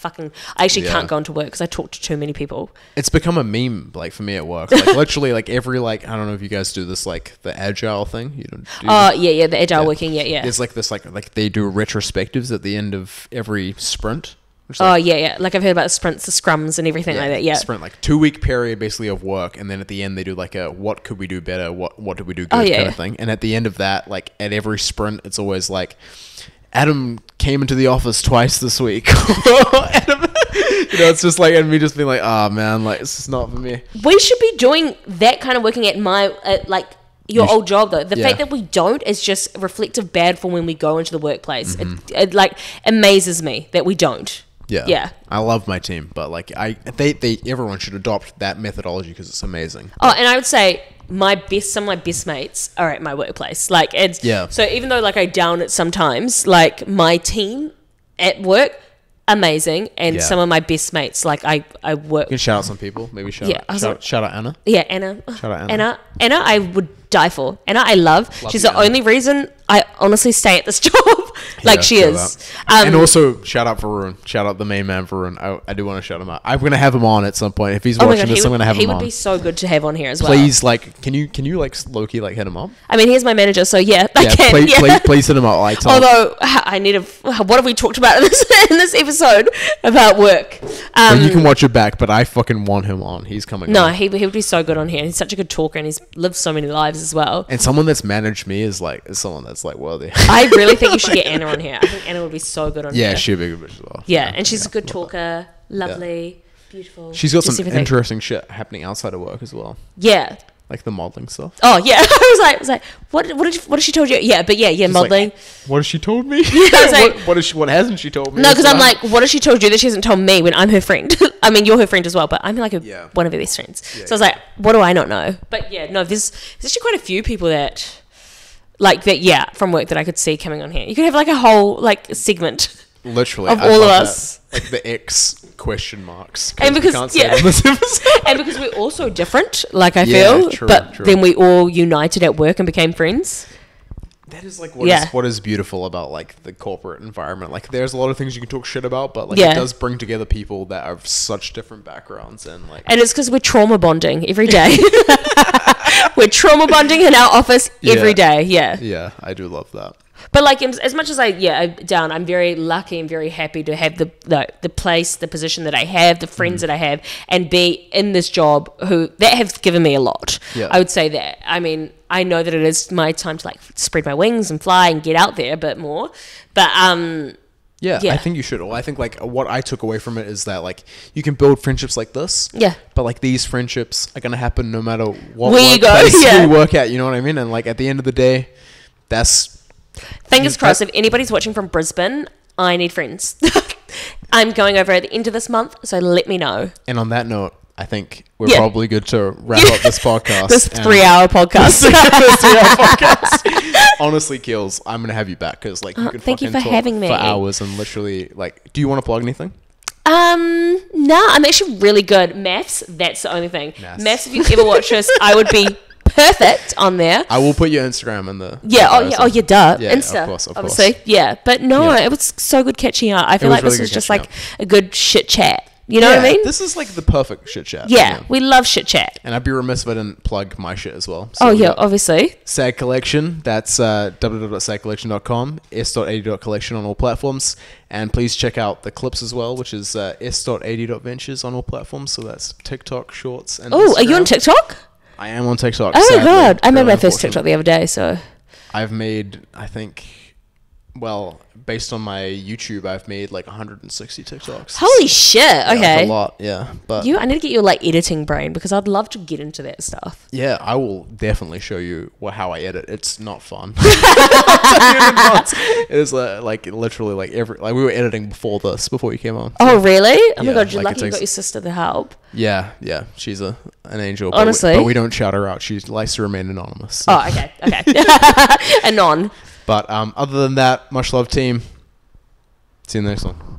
actually can't go into work because I talk to too many people. It's become a meme, like for me at work. Like literally, like every like I don't know if you guys do this, like the agile thing. You don't. The agile working. Yeah. There's like this, like they do retrospectives at the end of every sprint. Like I've heard about the sprints, the scrums, and everything like that. Yeah, sprint like 2-week period basically of work, and then at the end they do like a what could we do better, what did we do good kind of thing. And at the end of that, like at every sprint, it's always like Adam came into the office twice this week. Adam, it's just like and me just being like, oh man, like it's just not for me. We should be doing that kind of working at your old job though. The fact that we don't is just reflective bad for when we go into the workplace. Mm-hmm. It like amazes me that we don't. Yeah. I love my team, but like everyone should adopt that methodology because it's amazing. Oh, and I would say some of my best mates are at my workplace. Like it's so even though like I down it sometimes, like my team at work amazing, and some of my best mates like I work. You can shout out some people, maybe shout out Anna. Yeah, Anna. Shout out Anna. Anna, I would die for. Anna, I love. She's the only reason I honestly stay at this job. Like she is. And also shout out Varun. Shout out the main man Varun. I do want to shout him out. I'm gonna have him on at some point. If he's watching this, I'm gonna have him on. He would be so good to have on here as well. Please, like, can you like low-key like hit him up? I mean, he's my manager, so I can. Please hit him up. Like, although I need what have we talked about in this episode about work? Well, you can watch it back, but I fucking want him on. He's coming. No, on. he would be so good on here. He's such a good talker, and he's lived so many lives as well. And someone that's managed me is someone that's like worthy. I really think you should get Anna on here. I think Anna would be so good on here. Yeah, she'd be a good bitch as well. Yeah, and she's a good talker, lovely, beautiful. She's got some interesting shit happening outside of work as well. Yeah. Like the modeling stuff. Oh yeah, I was like, what did she told you? Yeah, but modeling. Like, what has she told me? Yeah, I was like, what hasn't she told me? No, because I'm like, what has she told you that she hasn't told me when I'm her friend? I mean, you're her friend as well, but I'm like one of her best friends. Yeah, so I was like, what do I not know? But there's actually quite a few people that like that. From work that I could see coming on here. You could have like a whole like segment. Literally of all of us, like the X question marks, and because and because we're all so different, like I feel, true. Then we all united at work and became friends. That is like what is beautiful about like the corporate environment. Like there's a lot of things you can talk shit about, but like it does bring together people that are such different backgrounds and it's because we're trauma bonding every day. We're trauma bonding in our office every day. Yeah, I do love that. But like as much as I'm very lucky and very happy to have the place, the position that I have, the friends that I have, and be in this job that have given me a lot. Yeah. I would say that. I mean, I know that it is my time to like spread my wings and fly and get out there a bit more. But Yeah, I think you should. Well, I think like what I took away from it is that like you can build friendships like this. Yeah. But like these friendships are gonna happen no matter what where you go. You work at. You know what I mean? And like at the end of the day, that's fingers crossed. If anybody's watching from Brisbane, I need friends. I'm going over at the end of this month, so let me know. And on that note, I think we're probably good to wrap up this podcast. This 3-hour podcast. This 3-hour podcast. Honestly, Keels, I'm gonna have you back because like you can thank you for talk having me for hours and literally like. Do you want to plug anything? No, I'm actually really good. Maths, that's the only thing. Maths, if you ever watch this, I would be perfect on there. I will put your Instagram in the you duh. Yeah, Insta, of course. obviously. Yeah. But no, it was so good catching up. I feel like this was just like a good shit chat. You know what I mean? This is like the perfect shit chat. Yeah, we love shit chat. And I'd be remiss if I didn't plug my shit as well. So obviously. S.AD Collection, that's www.sadcollection.com, S.AD.collection on all platforms. And please check out the clips as well, which is S.AD.ventures on all platforms. So that's TikTok, Shorts, and Oh, are you on TikTok? I am on TikTok. Oh my God. I made my first TikTok the other day, so. I've made, I think, well, based on my YouTube, I've made like 160 TikToks. Holy shit! Okay, that's a lot. Yeah, but I need to get your like editing brain because I'd love to get into that stuff. Yeah, I will definitely show you how I edit. It's not fun. It is like literally like we were editing before you came on. So. Oh really? Oh my God, you're lucky you got your sister to help. Yeah, she's an angel. Honestly, but we don't shout her out. She likes to remain anonymous. So. Oh, okay. Anon. But other than that, much love, team. See you in the next one.